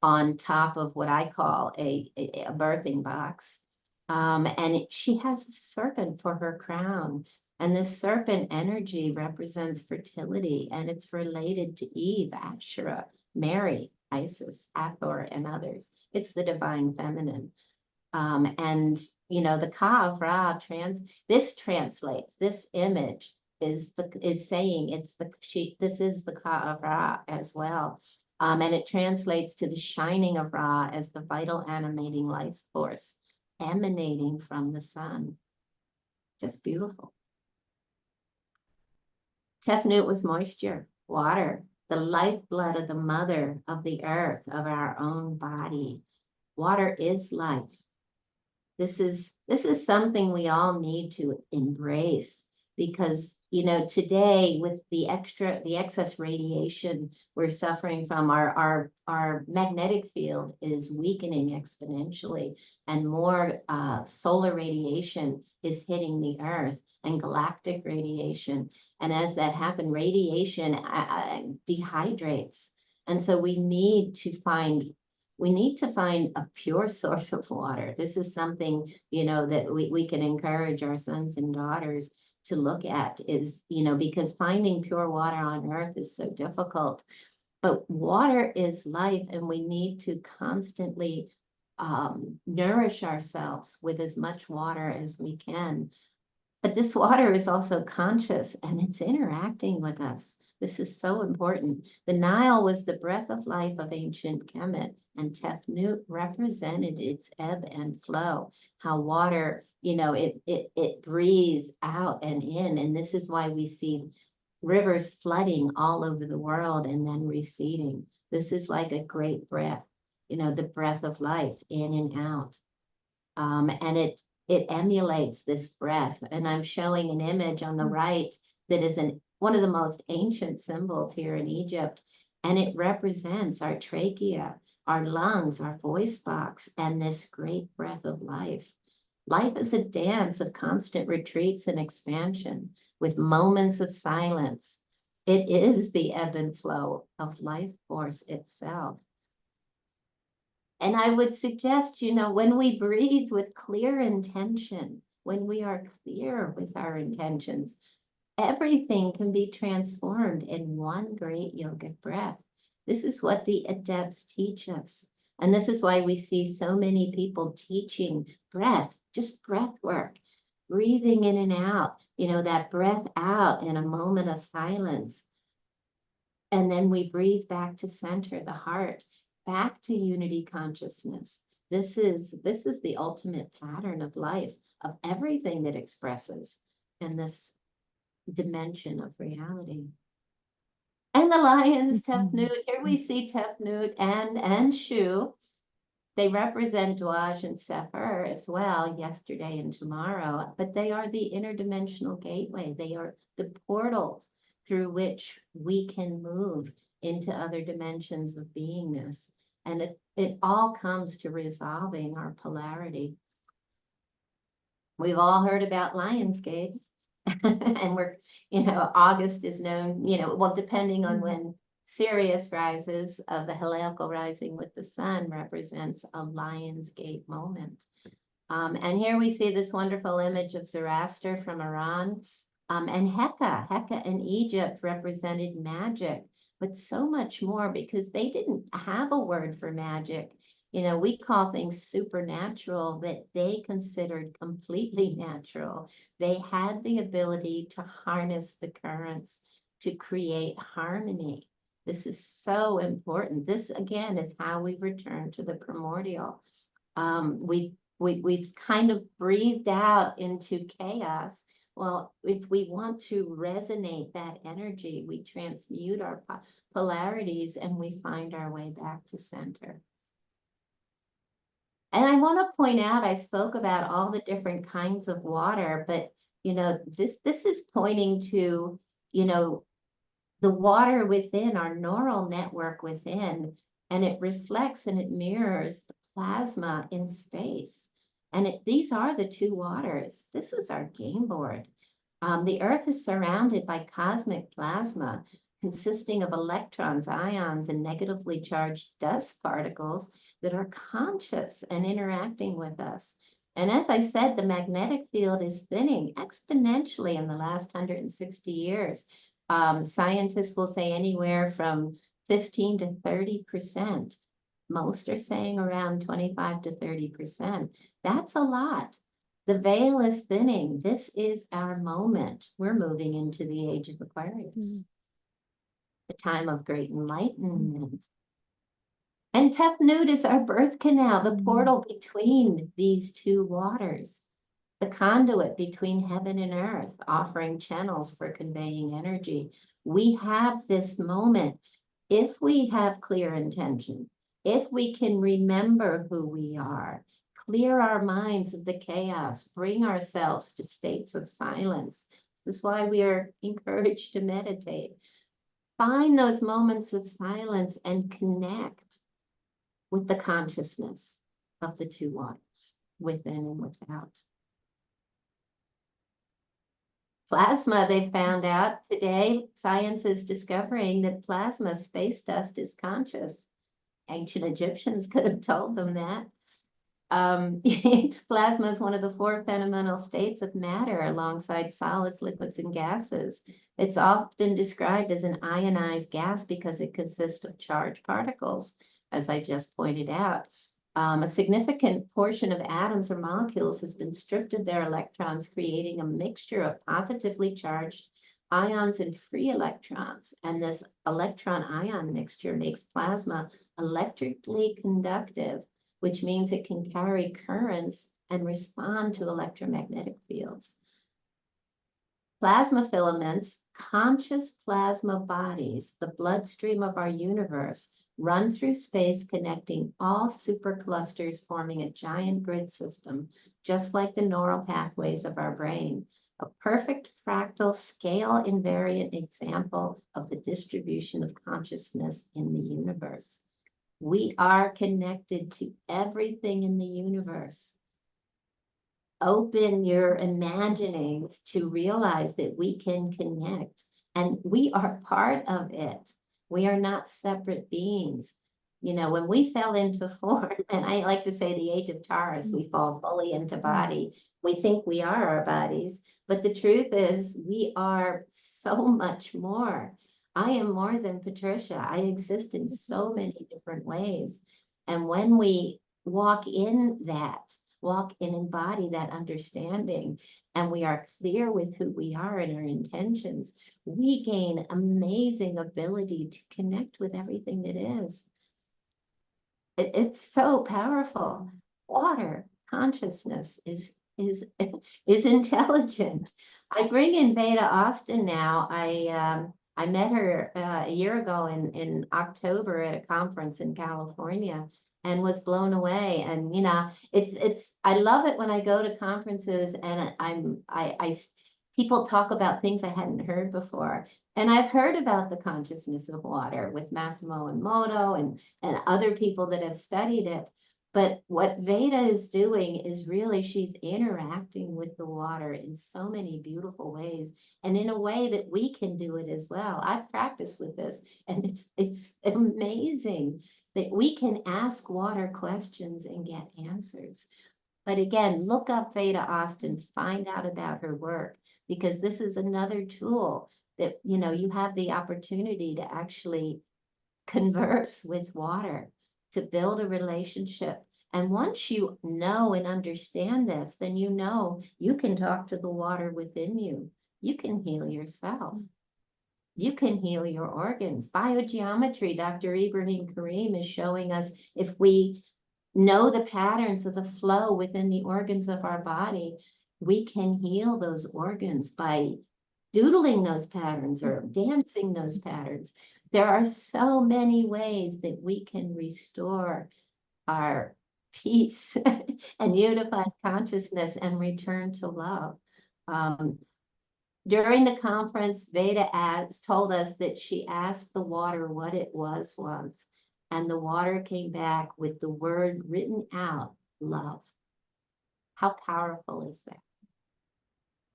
on top of what I call a birthing box. And she has a serpent for her crown. And this serpent energy represents fertility, and it's related to Eve, Asherah, Mary, Isis, Hathor, and others. It's the divine feminine. And the Ka of Ra translates, this image is saying this is the Ka of Ra as well. And it translates to the shining of Ra as the vital animating life force emanating from the sun. Just beautiful. Tefnut was moisture, water, the lifeblood of the mother of the earth, of our own body. Water is life. This is something we all need to embrace because, today with the excess radiation we're suffering from, our magnetic field is weakening exponentially, and more solar radiation is hitting the earth and galactic radiation. And as that happens, radiation dehydrates. And so we need to find a pure source of water. This is something, that we can encourage our sons and daughters to look at is, because finding pure water on earth is so difficult. But water is life, and we need to constantly nourish ourselves with as much water as we can. But this water is also conscious, and it's interacting with us. This is so important. The Nile was the breath of life of ancient Kemet, and Tefnut represented its ebb and flow, how water, it breathes out and in. And this is why we see rivers flooding all over the world and then receding. This is like a great breath, the breath of life in and out. And it emulates this breath. And I'm showing an image on the right that is one of the most ancient symbols here in Egypt. And it represents our trachea, our lungs, our voice box, and this great breath of life. Life is a dance of constant retreats and expansion with moments of silence. It is the ebb and flow of life force itself. And I would suggest, when we breathe with clear intention, when we are clear with our intentions, everything can be transformed in one great yogic breath. This is what the adepts teach us. And this is why we see so many people teaching breath, just breath work, breathing in and out, that breath out in a moment of silence. And then we breathe back to center, the heart, back to unity consciousness. This is the ultimate pattern of life, of everything that expresses in this dimension of reality. And the lions, Tefnut, here we see Tefnut and Shu. They represent Dwaj and Sefer as well, yesterday and tomorrow, but they are the interdimensional gateway. They are the portals through which we can move into other dimensions of beingness. And it all comes to resolving our polarity. We've all heard about lions gates. And we're, August is known, well, depending on when Sirius rises, of the heliacal rising with the sun represents a lion's gate moment. And here we see this wonderful image of Zoroaster from Iran. And Heka in Egypt represented magic, but so much more, because they didn't have a word for magic. We call things supernatural that they considered completely natural. They had the ability to harness the currents to create harmony. This is so important. This, again, is how we return to the primordial. We've kind of breathed out into chaos. Well, if we want to resonate that energy, we transmute our polarities and we find our way back to center. And I want to point out, I spoke about all the different kinds of water, but this is pointing to, the water within, our neural network within, and it reflects and it mirrors the plasma in space. And these are the two waters. This is our game board. The Earth is surrounded by cosmic plasma consisting of electrons, ions, and negatively charged dust particles that are conscious and interacting with us. And as I said, the magnetic field is thinning exponentially in the last 160 years. Scientists will say anywhere from 15 to 30%. Most are saying around 25 to 30%. That's a lot. The veil is thinning. This is our moment. We're moving into the age of Aquarius, the time of great enlightenment. And Tefnut is our birth canal, the portal between these two waters, the conduit between heaven and earth, offering channels for conveying energy. We have this moment. If we have clear intention, if we can remember who we are, clear our minds of the chaos, bring ourselves to states of silence. This is why we are encouraged to meditate. Find those moments of silence and connect with the consciousness of the two waters, within and without. Plasma, they found out today, science is discovering that plasma, space dust, is conscious. Ancient Egyptians could have told them that. Plasma is one of the four fundamental states of matter alongside solids, liquids, and gases. It's often described as an ionized gas because it consists of charged particles, as I just pointed out. A significant portion of atoms or molecules has been stripped of their electrons, creating a mixture of positively charged ions and free electrons. And this electron-ion mixture makes plasma electrically conductive, which means it can carry currents and respond to electromagnetic fields. Plasma filaments, conscious plasma bodies, the bloodstream of our universe, run through space, connecting all superclusters, forming a giant grid system, just like the neural pathways of our brain. A perfect fractal scale invariant example of the distribution of consciousness in the universe. We are connected to everything in the universe. Open your imaginings to realize that we can connect, and we are part of it. We are not separate beings. You know, when we fell into form, and I like to say the age of Taurus, we fall fully into body. We think we are our bodies, but the truth is we are so much more. I am more than Patricia. I exist in so many different ways. And when we walk in that, walk and embody that understanding, and we are clear with who we are and our intentions, we gain amazing ability to connect with everything that is. It's so powerful. Water consciousness is intelligent. I bring in Veda Austin now. I met her a year ago in October at a conference in California and was blown away. And you know, it's I love it when I go to conferences and I people talk about things I hadn't heard before. And I've heard about the consciousness of water with Massimo Emoto and other people that have studied it. But what Veda is doing is really she's interacting with the water in so many beautiful ways and in a way that we can do it as well. I've practiced with this and it's amazing that we can ask water questions and get answers. But again, look up Veda Austin, find out about her work, because this is another tool that, you know, you have the opportunity to actually converse with water, to build a relationship. And once you know and understand this, then you know you can talk to the water within you. You can heal yourself. You can heal your organs. Biogeometry, Dr. Ibrahim Karim is showing us if we know the patterns of the flow within the organs of our body, we can heal those organs by doodling those patterns or dancing those patterns. There are so many ways that we can restore our peace and unified consciousness and return to love. During the conference, Veda told us that she asked the water what it was once, and the water came back with the word written out, love. How powerful is that?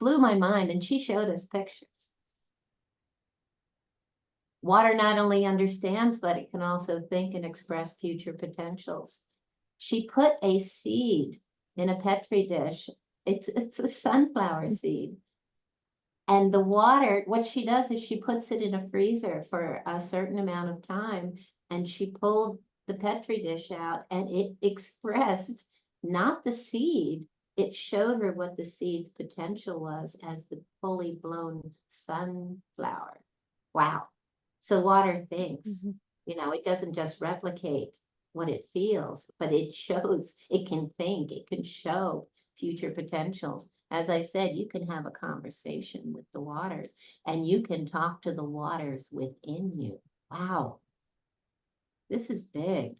Blew my mind, and she showed us pictures. Water not only understands, but it can also think and express future potentials. She put a seed in a Petri dish. It's a sunflower seed. And the water, what she does is she puts it in a freezer for a certain amount of time. And she pulled the Petri dish out and it expressed not the seed. It showed her what the seed's potential was as the fully blown sunflower. Wow. So water thinks, you know, it doesn't just replicate what it feels, but it shows, it can think, it can show future potentials. As I said, you can have a conversation with the waters and you can talk to the waters within you. Wow. This is big.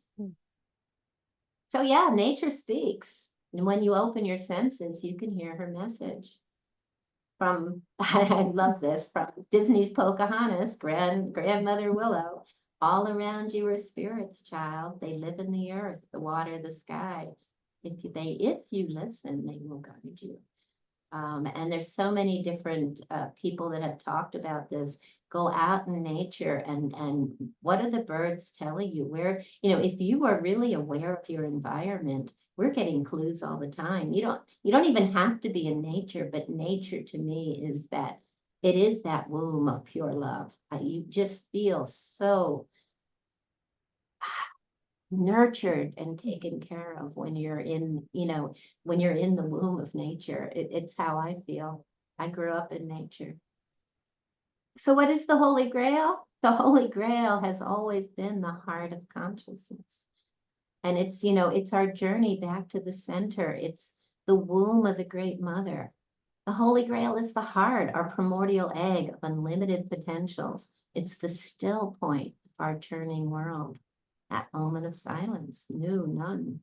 So yeah, nature speaks. And when you open your senses, you can hear her message. From, I love this, from Disney's Pocahontas, Grandmother Willow, all around you are spirits, child. They live in the earth, the water, the sky. If you listen, they will guide you. And there's so many different people that have talked about this. Go out in nature and what are the birds telling you? Where, you know, if you are really aware of your environment, we're getting clues all the time. You don't even have to be in nature, but nature to me is that it is that womb of pure love. You just feel so nurtured and taken care of when you're in, you know, when you're in the womb of nature. It's how I feel. I grew up in nature. So what is the Holy Grail? The Holy Grail has always been the heart of consciousness. And it's, you know, it's our journey back to the center. It's the womb of the Great Mother. The Holy Grail is the heart, our primordial egg of unlimited potentials. It's the still point of our turning world. That moment of silence, none.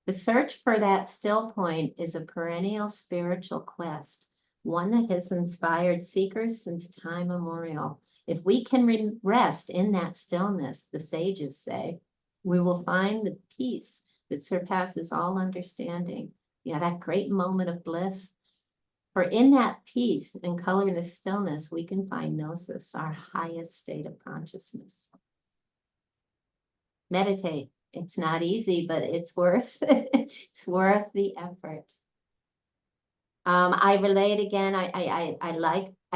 The search for that still point is a perennial spiritual quest, one that has inspired seekers since time immemorial. If we can rest in that stillness, the sages say, we will find the peace that surpasses all understanding. You know, that great moment of bliss. For in that peace and colorless stillness, we can find gnosis, our highest state of consciousness. meditate. It's not easy, but it's worth it's worth the effort. I relate again. I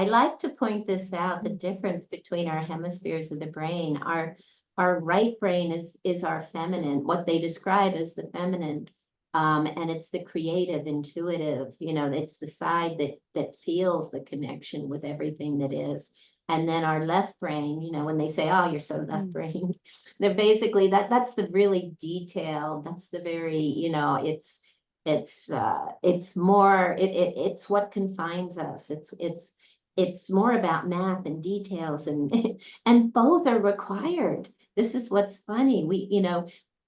like to point this out, the difference between our hemispheres of the brain. Our right brain is our feminine, what they describe as the feminine. And it's the creative, intuitive, it's the side that feels the connection with everything that is. And then our left brain, when they say, oh, you're so left brain, they're basically that's the really detailed, that's the very, it's more, it's what confines us. It's more about math and details, and and both are required. This is what's funny.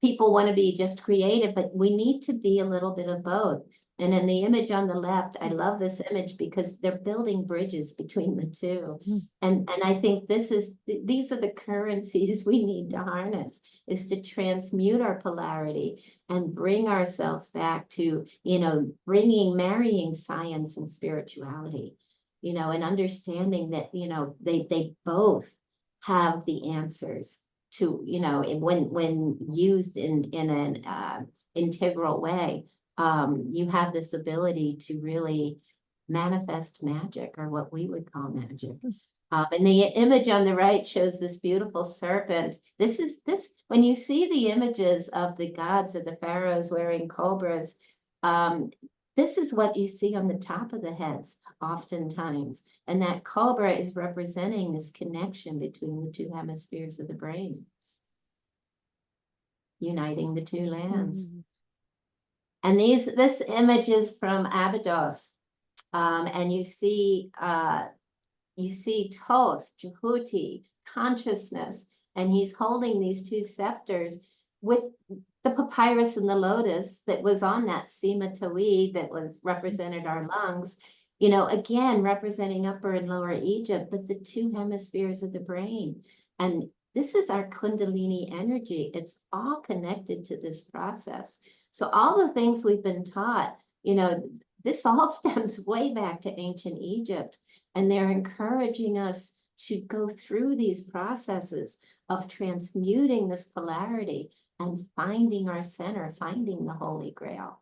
People want to be just creative, but we need to be a little bit of both. And in the image on the left, I love this image because they're building bridges between the two. And I think these are the currencies we need to harness, is to transmute our polarity and bring ourselves back to, marrying science and spirituality, and understanding that, they both have the answers to, when used in an integral way. You have this ability to really manifest magic, or what we would call magic. And the image on the right shows this beautiful serpent. When you see the images of the gods or the pharaohs wearing cobras, this is what you see on the top of the heads oftentimes. And that cobra is representing this connection between the two hemispheres of the brain, uniting the two lands. And this image is from Abydos, and you see Thoth, Jehuti, consciousness, and he's holding these two scepters with the papyrus and the lotus that was on that Sima Tawi that was represented our lungs, again representing Upper and Lower Egypt, but the two hemispheres of the brain. And this is our Kundalini energy. It's all connected to this process. So all the things we've been taught, this all stems way back to ancient Egypt, and they're encouraging us to go through these processes of transmuting this polarity and finding our center, finding the Holy Grail.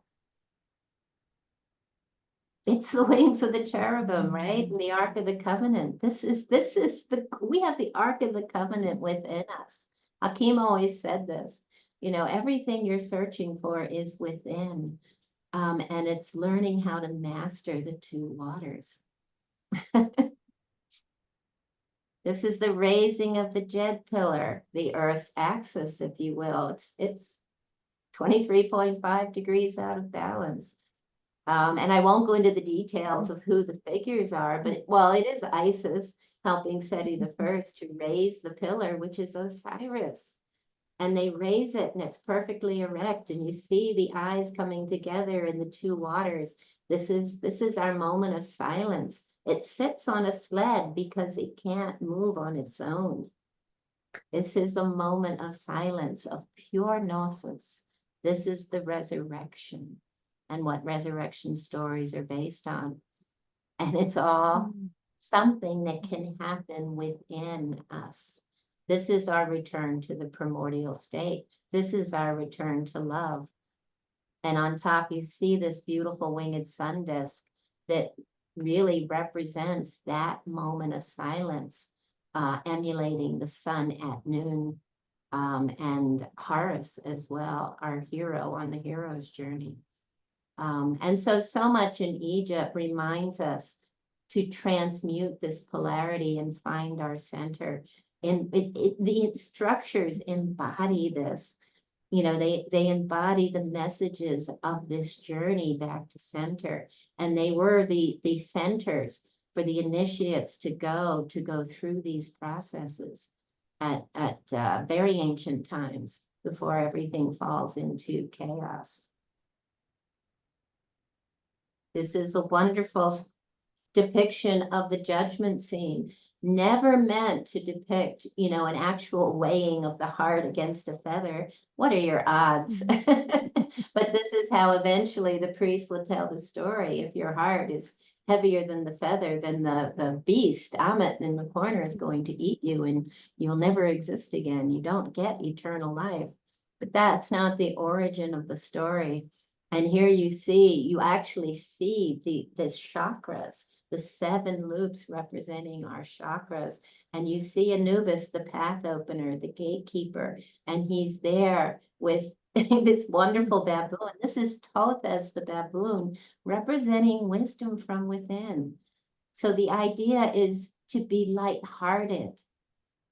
It's the wings of the cherubim, right? And the Ark of the Covenant. We have the Ark of the Covenant within us. Hakim always said this, everything you're searching for is within. And it's learning how to master the two waters. This is the raising of the Jed pillar, the Earth's axis, if you will. It's 23.5 degrees out of balance. And I won't go into the details of who the figures are, but it is Isis helping Seti I to raise the pillar, which is Osiris. And they raise it, and it's perfectly erect, and you see the eyes coming together in the two waters. This is our moment of silence. It sits on a sled because it can't move on its own. This is a moment of silence, of pure gnosis. This is the resurrection, and what resurrection stories are based on. And it's all something that can happen within us. This is our return to the primordial state. This is our return to love. And on top, you see this beautiful winged sun disk that really represents that moment of silence, emulating the sun at noon, and Horus as well, our hero on the hero's journey. And so much in Egypt reminds us to transmute this polarity and find our center. And the structures embody this. They embody the messages of this journey back to center. And they were the centers for the initiates to go through these processes at very ancient times before everything falls into chaos. This is a wonderful depiction of the judgment scene, never meant to depict, an actual weighing of the heart against a feather. What are your odds? But this is how eventually the priest will tell the story. If your heart heavier than the feather, then the beast, Amit, in the corner is going to eat you and you'll never exist again. You don't get eternal life. But that's not the origin of the story. And here you actually see this chakras, the 7 loops representing our chakras. And you see Anubis, the path opener, the gatekeeper, and he's there with this wonderful baboon. This is Thoth as the baboon, representing wisdom from within. So the idea is to be lighthearted,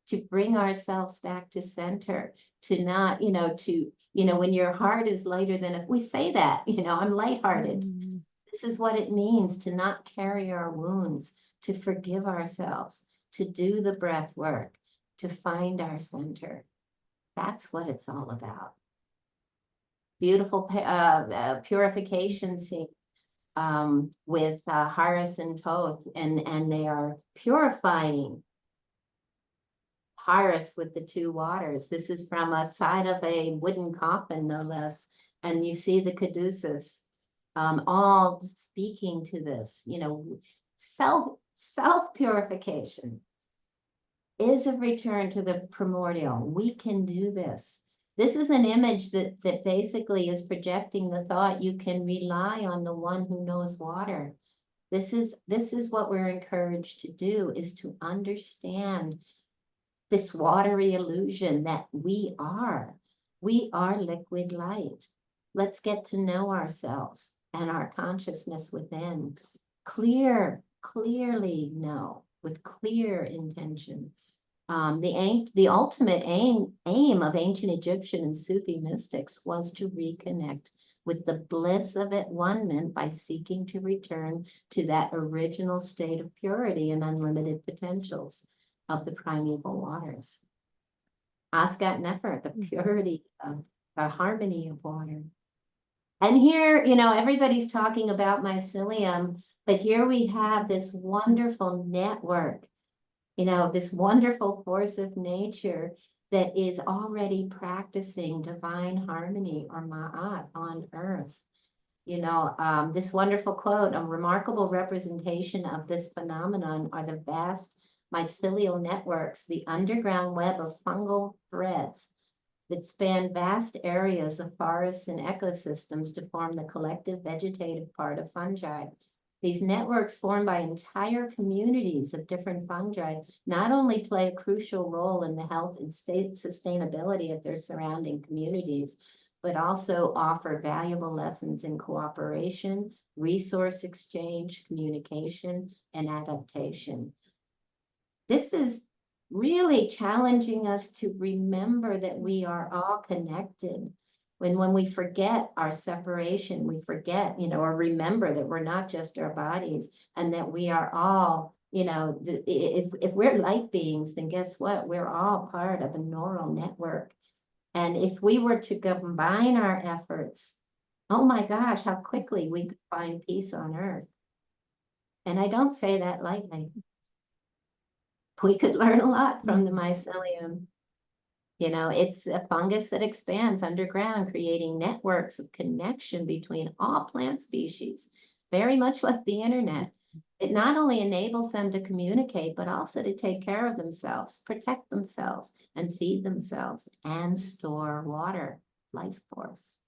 to bring ourselves back to center, to not, when your heart is lighter than, if we say that, I'm lighthearted. This is what it means to not carry our wounds, to forgive ourselves, to do the breath work, to find our center. That's what it's all about. Beautiful purification scene with Horus and Thoth, and they are purifying Horus with the 2 waters. This is from a side of a wooden coffin, no less. And you see the caduceus all speaking to this, self-purification is a return to the primordial. We can do this. This is an image that basically is projecting the thought you can rely on the one who knows water. This is what we're encouraged to do, is to understand this watery illusion that we are liquid light. Let's get to know ourselves and our consciousness within. Clearly know, with clear intention. The ultimate aim of ancient Egyptian and Sufi mystics was to reconnect with the bliss of at-one-ment by seeking to return to that original state of purity and unlimited potentials of the primeval waters. Asgat Nefer, the purity of the harmony of water. And here, everybody's talking about mycelium, but here we have this wonderful network, this wonderful force of nature that is already practicing divine harmony, or Ma'at, on earth. This wonderful quote, a remarkable representation of this phenomenon are the vast mycelial networks, the underground web of fungal threads that span vast areas of forests and ecosystems to form the collective vegetative part of fungi. These networks formed by entire communities of different fungi not only play a crucial role in the health and sustainability of their surrounding communities, but also offer valuable lessons in cooperation, resource exchange, communication, and adaptation. This is really challenging us to remember that we are all connected. When we forget our separation, we forget, or remember that we're not just our bodies, and that we are all, if we're light beings, then guess what? We're all part of a neural network. And if we were to combine our efforts, oh my gosh, how quickly we could find peace on earth. And I don't say that lightly. We could learn a lot from the mycelium. It's a fungus that expands underground, creating networks of connection between all plant species, very much like the internet. It not only enables them to communicate, but also to take care of themselves, protect themselves, and feed themselves, and store water, life force.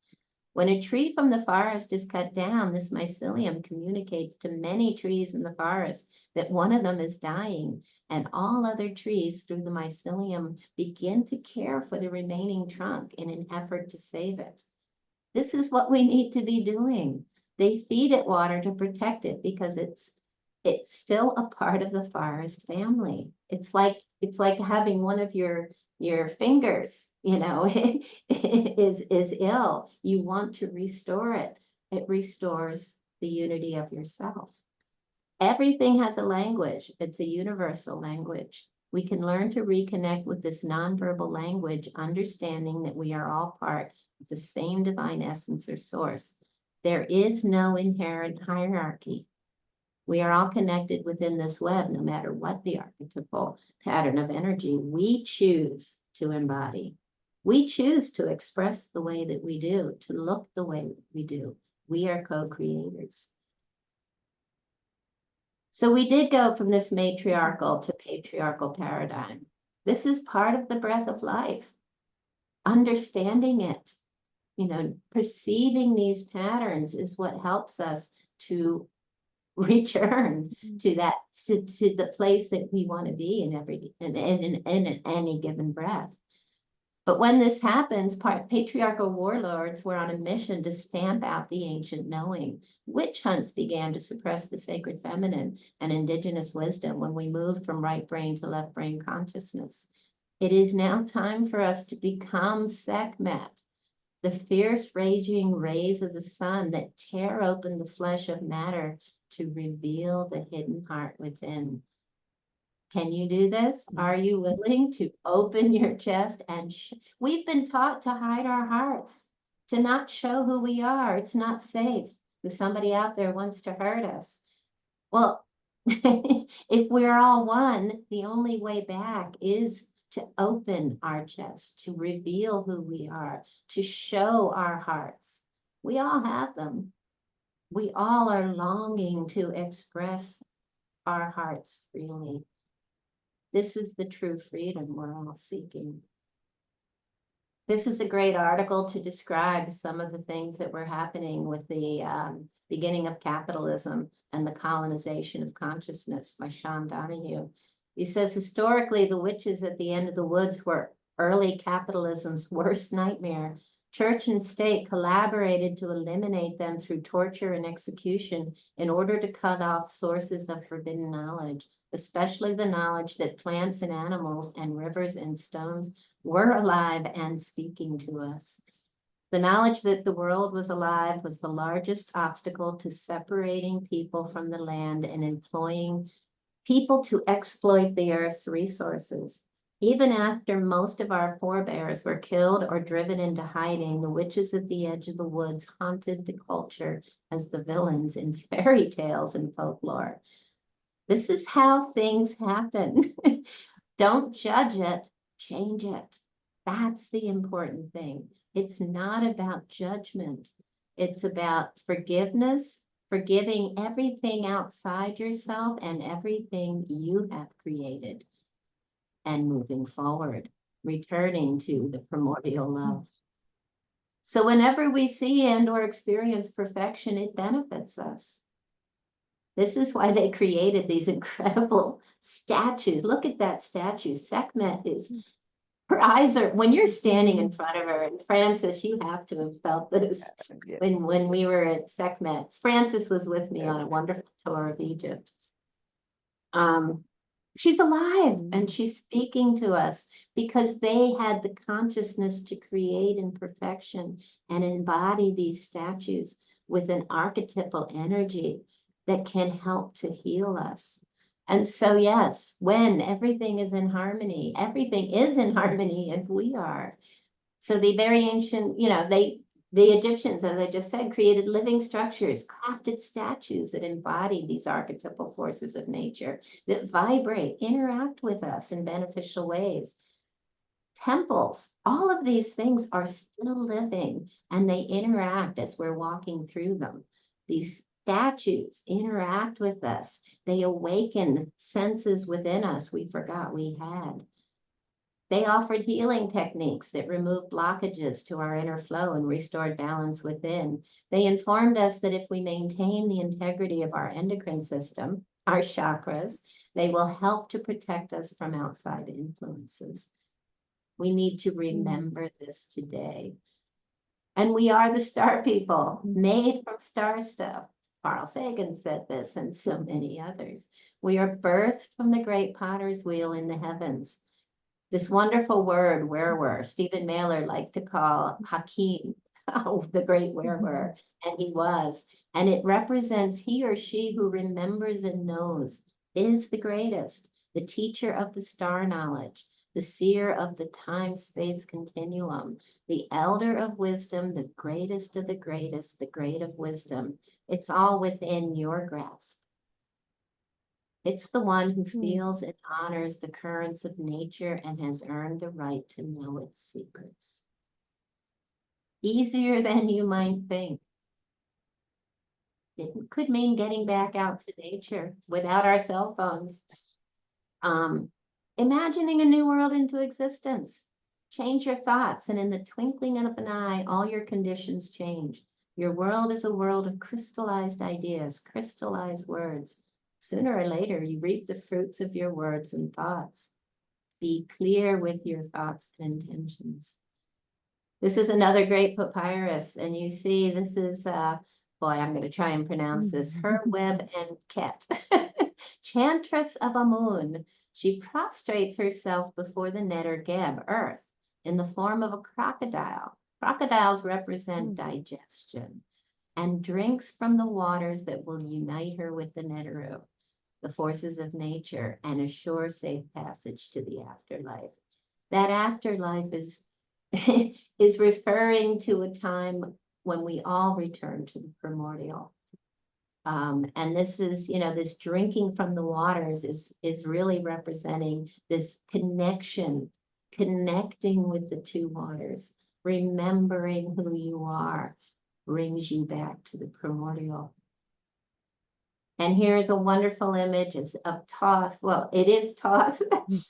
When a tree from the forest is cut down, this mycelium communicates to many trees in the forest that one of them is dying, and all other trees through the mycelium begin to care for the remaining trunk in an effort to save it. This is what we need to be doing. They feed it water to protect it because it's still a part of the forest family. It's like having one of your fingers, is ill. You want to restore it. It restores the unity of yourself. Everything has a language. It's a universal language. We can learn to reconnect with this nonverbal language, understanding that we are all part of the same divine essence or source. There is no inherent hierarchy. We are all connected within this web, no matter what the archetypal pattern of energy we choose to embody. We choose to express the way that we do, to look the way that we do. We are co-creators. So we did go from this matriarchal to patriarchal paradigm. This is part of the breath of life. Understanding it, perceiving these patterns is what helps us to return to that, to the place that we want to be in any given breath. But when this happens, patriarchal warlords were on a mission to stamp out the ancient knowing. Witch hunts began to suppress the sacred feminine and indigenous wisdom when we moved from right brain to left brain consciousness. It is now time for us to become Sekhmet, the fierce raging rays of the sun that tear open the flesh of matter to reveal the hidden heart within. Can you do this? Are you willing to open your chest and we've been taught to hide our hearts, to not show who we are. It's not safe because somebody out there wants to hurt us. Well, if we're all one, the only way back is to open our chest, to reveal who we are, to show our hearts. We all have them. We all are longing to express our hearts freely. This is the true freedom we're all seeking. This is a great article to describe some of the things that were happening with the beginning of capitalism and the colonization of consciousness by Sean Donahue. He says, historically, the witches at the end of the woods were early capitalism's worst nightmare. Church and state collaborated to eliminate them through torture and execution in order to cut off sources of forbidden knowledge, especially the knowledge that plants and animals and rivers and stones were alive and speaking to us. The knowledge that the world was alive was the largest obstacle to separating people from the land and employing people to exploit the earth's resources. Even after most of our forebears were killed or driven into hiding, the witches at the edge of the woods haunted the culture as the villains in fairy tales and folklore. This is how things happen. Don't judge it, change it. That's the important thing. It's not about judgment. It's about forgiveness, forgiving everything outside yourself and everything you have created, and moving forward, returning to the primordial love. So whenever we see and or experience perfection, it benefits us. This is why they created these incredible statues. Look at that statue. Sekhmet is, her eyes are, when you're standing in front of her, and Francis, you have to have felt this when we were at Sekhmet. Francis was with me on a wonderful tour of Egypt. She's alive and she's speaking to us because they had the consciousness to create in perfection and embody these statues with an archetypal energy that can help to heal us. And so, yes, when everything is in harmony, everything is in harmony if we are. So the very ancient, the Egyptians, as I just said, created living structures, crafted statues that embody these archetypal forces of nature that vibrate, interact with us in beneficial ways. Temples, all of these things are still living and they interact as we're walking through them. These statues interact with us. They awaken senses within us we forgot we had. They offered healing techniques that removed blockages to our inner flow and restored balance within. They informed us that if we maintain the integrity of our endocrine system, our chakras, they will help to protect us from outside influences. We need to remember this today. And we are the star people, made from star stuff. Carl Sagan said this, and so many others. We are birthed from the great potter's wheel in the heavens. This wonderful word, werewer, Stephen Mailer liked to call Hakim, the great werewer, and he was. And it represents he or she who remembers and knows, is the greatest, the teacher of the star knowledge, the seer of the time-space continuum, the elder of wisdom, the greatest of the greatest, the great of wisdom. It's all within your grasp. It's the one who feels and honors the currents of nature and has earned the right to know its secrets. Easier than you might think. It could mean getting back out to nature without our cell phones. Imagining a new world into existence. Change your thoughts, and in the twinkling of an eye, all your conditions change. Your world is a world of crystallized ideas, crystallized words. Sooner or later, you reap the fruits of your words and thoughts. Be clear with your thoughts and intentions. This is another great papyrus, and you see this is, boy, I'm going to try and pronounce this, Her Web and Ket, Chantress of Amun. She prostrates herself before the Neter Geb, earth, in the form of a crocodile. Crocodiles represent digestion, and drinks from the waters that will unite her with the Neteru, the forces of nature, and assure safe passage to the afterlife. That afterlife is is referring to a time when we all return to the primordial. And this is, this drinking from the waters is really representing this connection, connecting with the two waters, remembering who you are, brings you back to the primordial. And here's a wonderful image of Thoth. Well, it is Thoth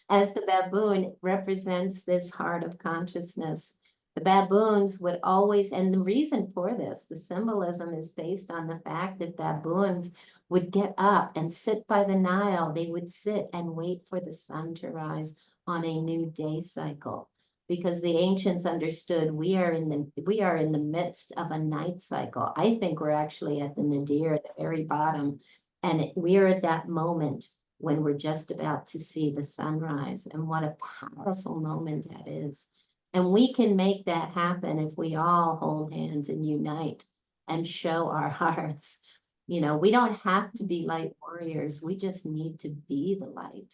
as the baboon represents this heart of consciousness. The baboons would always, and the reason for this, the symbolism is based on the fact that baboons would get up and sit by the Nile. They would sit and wait for the sun to rise on a new day cycle, because the ancients understood we are in the midst of a night cycle. I think we're actually at the nadir, at the very bottom, and we are at that moment when we're just about to see the sunrise. And what a powerful moment that is. And we can make that happen if we all hold hands and unite and show our hearts. We don't have to be light warriors. We just need to be the light.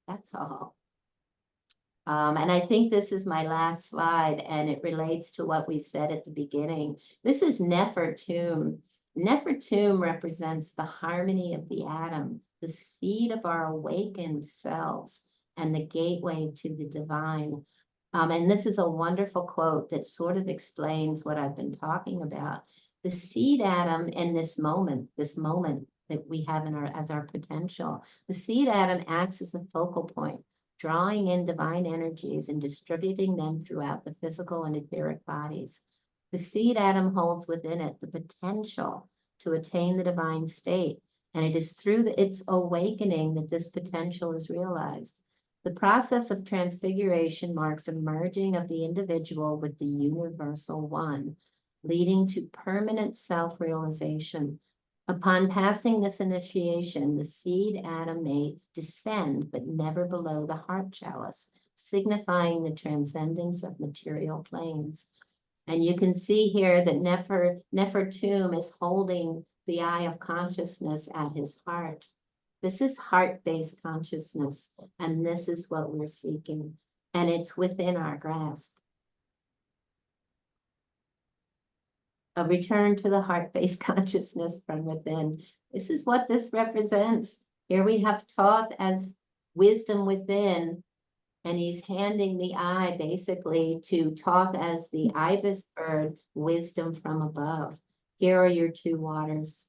That's all. And I think this is my last slide, and it relates to what we said at the beginning. This is Nefertum. Nefertum represents the harmony of the atom, the seed of our awakened selves, and the gateway to the divine. And this is a wonderful quote that sort of explains what I've been talking about. The seed atom in this moment that we have as our potential, the seed atom acts as a focal point, drawing in divine energies and distributing them throughout the physical and etheric bodies. The seed atom holds within it the potential to attain the divine state, and it is through its awakening that this potential is realized. The process of transfiguration marks a merging of the individual with the universal one, leading to permanent self-realization. Upon passing this initiation, the seed atom may descend, but never below the heart chalice, signifying the transcendence of material planes. And you can see here that Nefertum is holding the eye of consciousness at his heart. This is heart-based consciousness, and this is what we're seeking, and it's within our grasp. A return to the heart-based consciousness from within. This is what this represents. Here we have Thoth as wisdom within, and he's handing the eye basically to Thoth as the ibis bird, wisdom from above. Here are your two waters.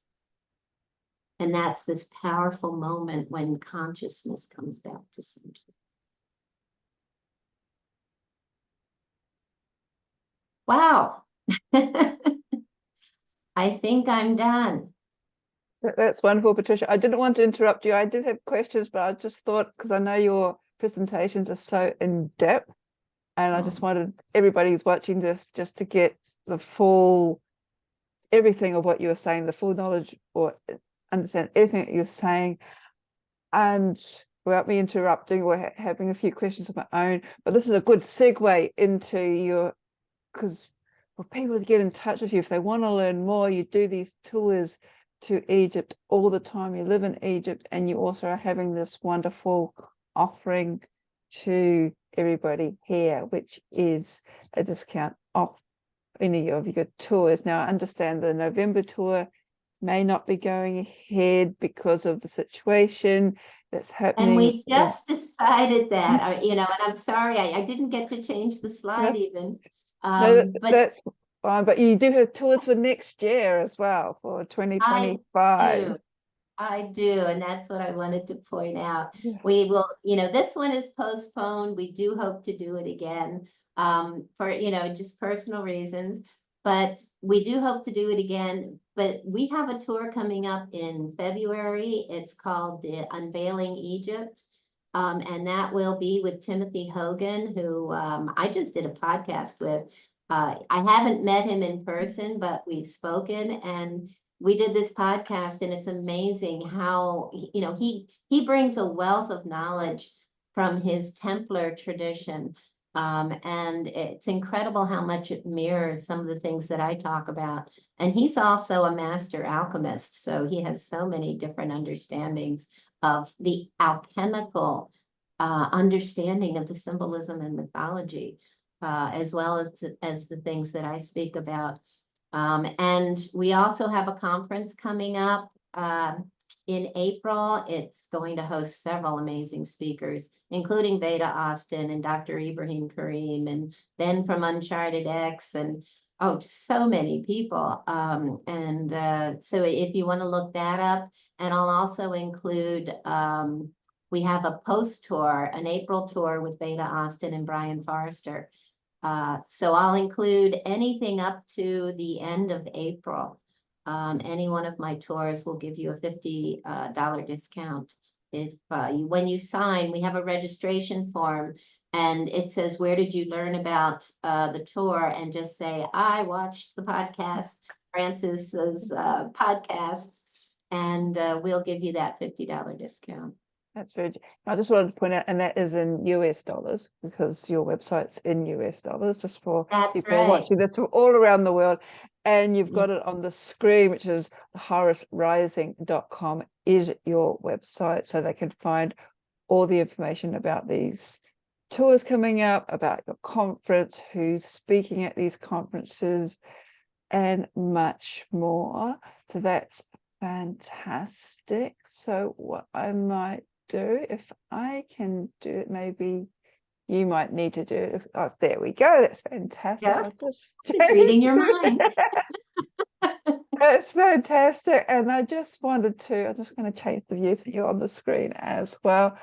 And that's this powerful moment when consciousness comes back to center. Wow. I think I'm done. That's wonderful, Patricia. I didn't want to interrupt you. I did have questions, but I just thought, because I know your presentations are so in depth, and I just wanted everybody who's watching this just to get the full, everything of what you were saying, the full knowledge or understand everything that you're saying, and without me interrupting or having a few questions of my own. But this is a good segue into your, because for people to get in touch with you, if they want to learn more, you do these tours to Egypt all the time. You live in Egypt, and you also are having this wonderful offering to everybody here, which is a discount off any of your tours. Now, I understand the November tour may not be going ahead because of the situation that's happening. And we just decided that, and I'm sorry, I didn't get to change the slide even. No, But fine. But you do have tours for next year as well, for I 2025. do. I do, and that's what I wanted to point out. Yeah. We will, this one is postponed. We do hope to do it again, for, just personal reasons. But we do hope to do it again. But we have a tour coming up in February. It's called the Unveiling Egypt. And that will be with Timothy Hogan, who I just did a podcast with. I haven't met him in person, but we've spoken, and we did this podcast, and it's amazing how, he brings a wealth of knowledge from his Templar tradition. And it's incredible how much it mirrors some of the things that I talk about. And he's also a master alchemist, so he has so many different understandings of the alchemical understanding of the symbolism and mythology, as well as the things that I speak about. And we also have a conference coming up in April. It's going to host several amazing speakers, including Veda Austin and Dr. Ibrahim Karim and Ben from Uncharted X, and just so many people. So if you want to look that up, and I'll also include, we have a post tour, an April tour with Veda Austin and Brian Forrester. So I'll include anything up to the end of April. Any one of my tours will give you a $50 discount. If when you sign, we have a registration form, and it says, where did you learn about the tour? And just say, I watched the podcast, Francis's podcasts, and we'll give you that $50 discount. That's very. I just wanted to point out, and that is in US dollars, because your website's in US dollars, just for people watching this from all around the world. And you've got it on the screen, which is horusrising.com is your website, so they can find all the information about these tours coming up, about your conference, who's speaking at these conferences, and much more. So that's fantastic. So what I might do, if I can do it, maybe you might need to do it. There we go. That's fantastic. Yeah. Just reading your mind. That's fantastic. And I just wanted to, I'm just going to change the view so you're on the screen as well.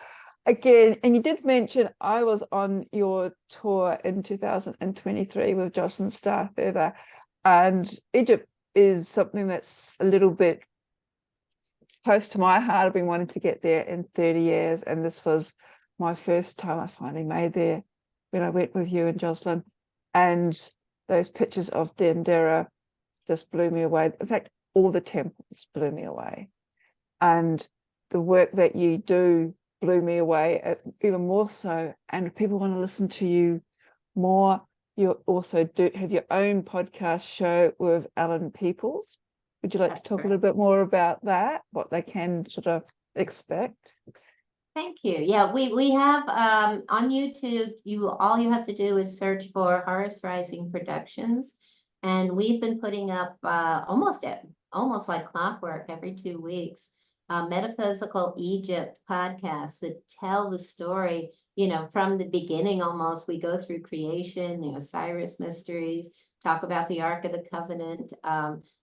Again, and you did mention I was on your tour in 2023 with Jocelyn Starfeather, and Egypt is something that's a little bit close to my heart. I've been wanting to get there in 30 years, and this was my first time I finally made there when I went with you and Jocelyn. And those pictures of Dendera just blew me away. In fact, all the temples blew me away. And the work that you do blew me away even more so. And if people want to listen to you more, you also do have your own podcast show with Alan Peoples. Would you like to talk a little bit more about that, what they can sort of expect? Thank you. Yeah, we have on YouTube, all you have to do is search for Horus Rising Productions. And we've been putting up almost like clockwork every 2 weeks, metaphysical Egypt podcasts that tell the story, from the beginning almost. We go through creation, the Osiris mysteries, talk about the Ark of the Covenant,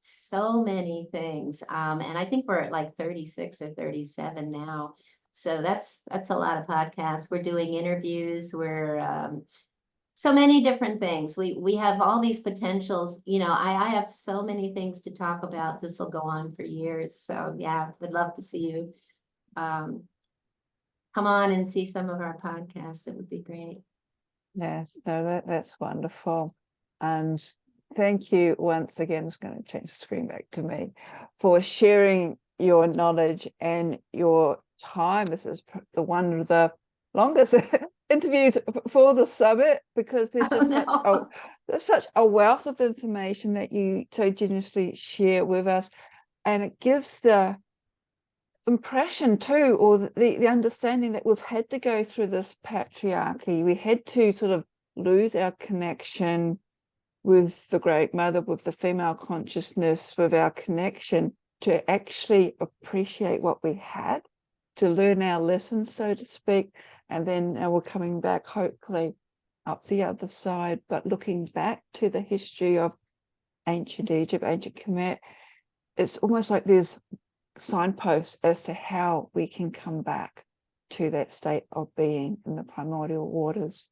so many things. And I think we're at like 36 or 37 now. So that's a lot of podcasts. We're doing interviews. We're so many different things. We have all these potentials. I have so many things to talk about. This will go on for years. So yeah, would love to see you come on and see some of our podcasts. It would be great. Yes, no, that's wonderful. And thank you once again. I'm just going to change the screen back to me, for sharing your knowledge and your time. This is one of the longest interviews for the summit, because there's just such a wealth of information that you so generously share with us, and it gives the impression too, or the understanding that we've had to go through this patriarchy. We had to sort of lose our connection with the Great Mother, with the female consciousness, with our connection to actually appreciate what we had, to learn our lessons, so to speak. And then we're coming back, hopefully, up the other side, but looking back to the history of ancient Egypt, ancient Khmer, it's almost like there's signposts as to how we can come back to that state of being in the primordial waters.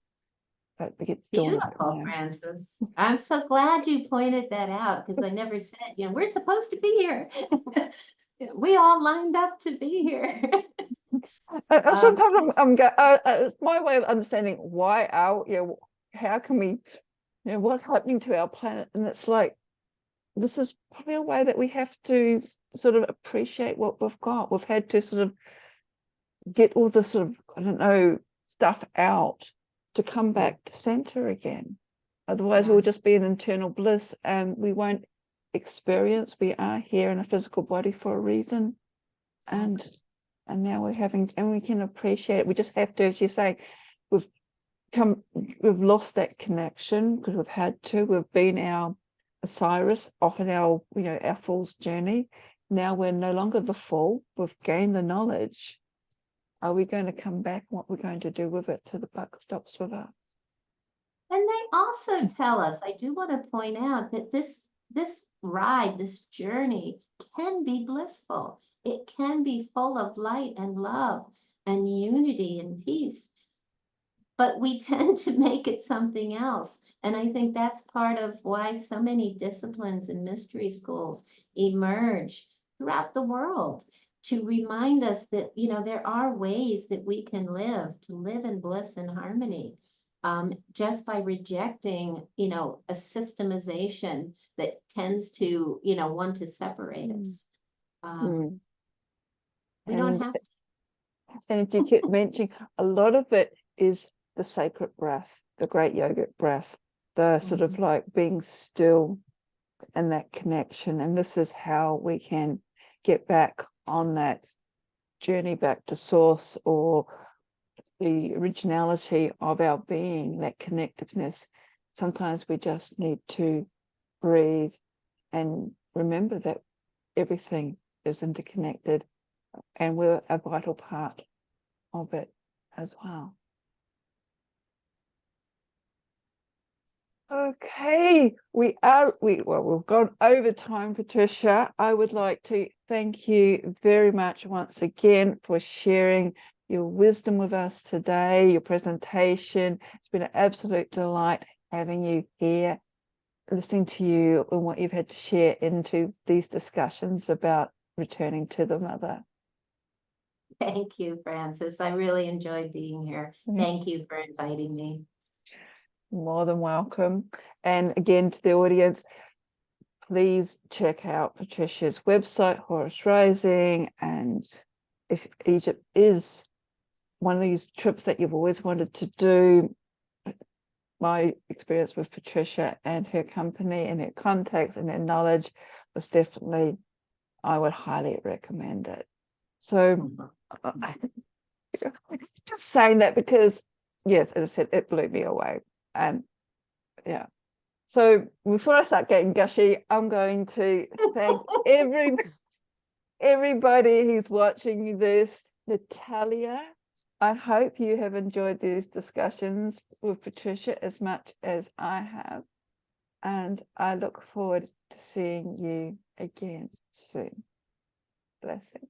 But we get dawn of it Beautiful, now. Francis. I'm so glad you pointed that out because I never said, we're supposed to be here. We all lined up to be here. Sometimes it's my way of understanding why how can we, what's happening to our planet, and it's like this is probably a way that we have to sort of appreciate what we've got. We've had to sort of get all the sort of, I don't know, stuff out to come back to center again. Otherwise, Yeah. we'll just be in internal bliss and we won't experience. We are here in a physical body for a reason. And now we're having, and we can appreciate it. We just have to, as you say, we've lost that connection because we've had to. We've been our Osiris, often our fool's journey. Now we're no longer the fool. We've gained the knowledge. Are we going to come back? What we're going to do with it till the buck stops with us? And they also tell us, I do want to point out that this ride, this journey can be blissful. It can be full of light and love and unity and peace. But we tend to make it something else. And I think that's part of why so many disciplines and mystery schools emerge throughout the world to remind us that, there are ways that we can live, to live in bliss and harmony, just by rejecting, a systemization that tends to, want to separate us. We don't have to. And you keep mentioning, a lot of it is the sacred breath, the great yogic breath, the sort of like being still and that connection. And this is how we can get back on that journey back to source, or the originality of our being, that connectiveness. Sometimes we just need to breathe and remember that everything is interconnected and we're a vital part of it as well. Okay, we've gone over time, Patricia. I would like to thank you very much once again for sharing your wisdom with us today, your presentation. It's been an absolute delight having you here, listening to you and what you've had to share into these discussions about returning to the mother. Thank you, Francis. I really enjoyed being here. Thank you for inviting me. More than welcome. And again, to the audience, please check out Patricia's website, Horus Rising. And if Egypt is one of these trips that you've always wanted to do, my experience with Patricia and her company and her contacts and her knowledge was definitely, I would highly recommend it. So just saying that because, yes, as I said, it blew me away. And yeah. So before I start getting gushy, I'm going to thank everybody who's watching this. Natalia, I hope you have enjoyed these discussions with Patricia as much as I have. And I look forward to seeing you again soon. Blessings.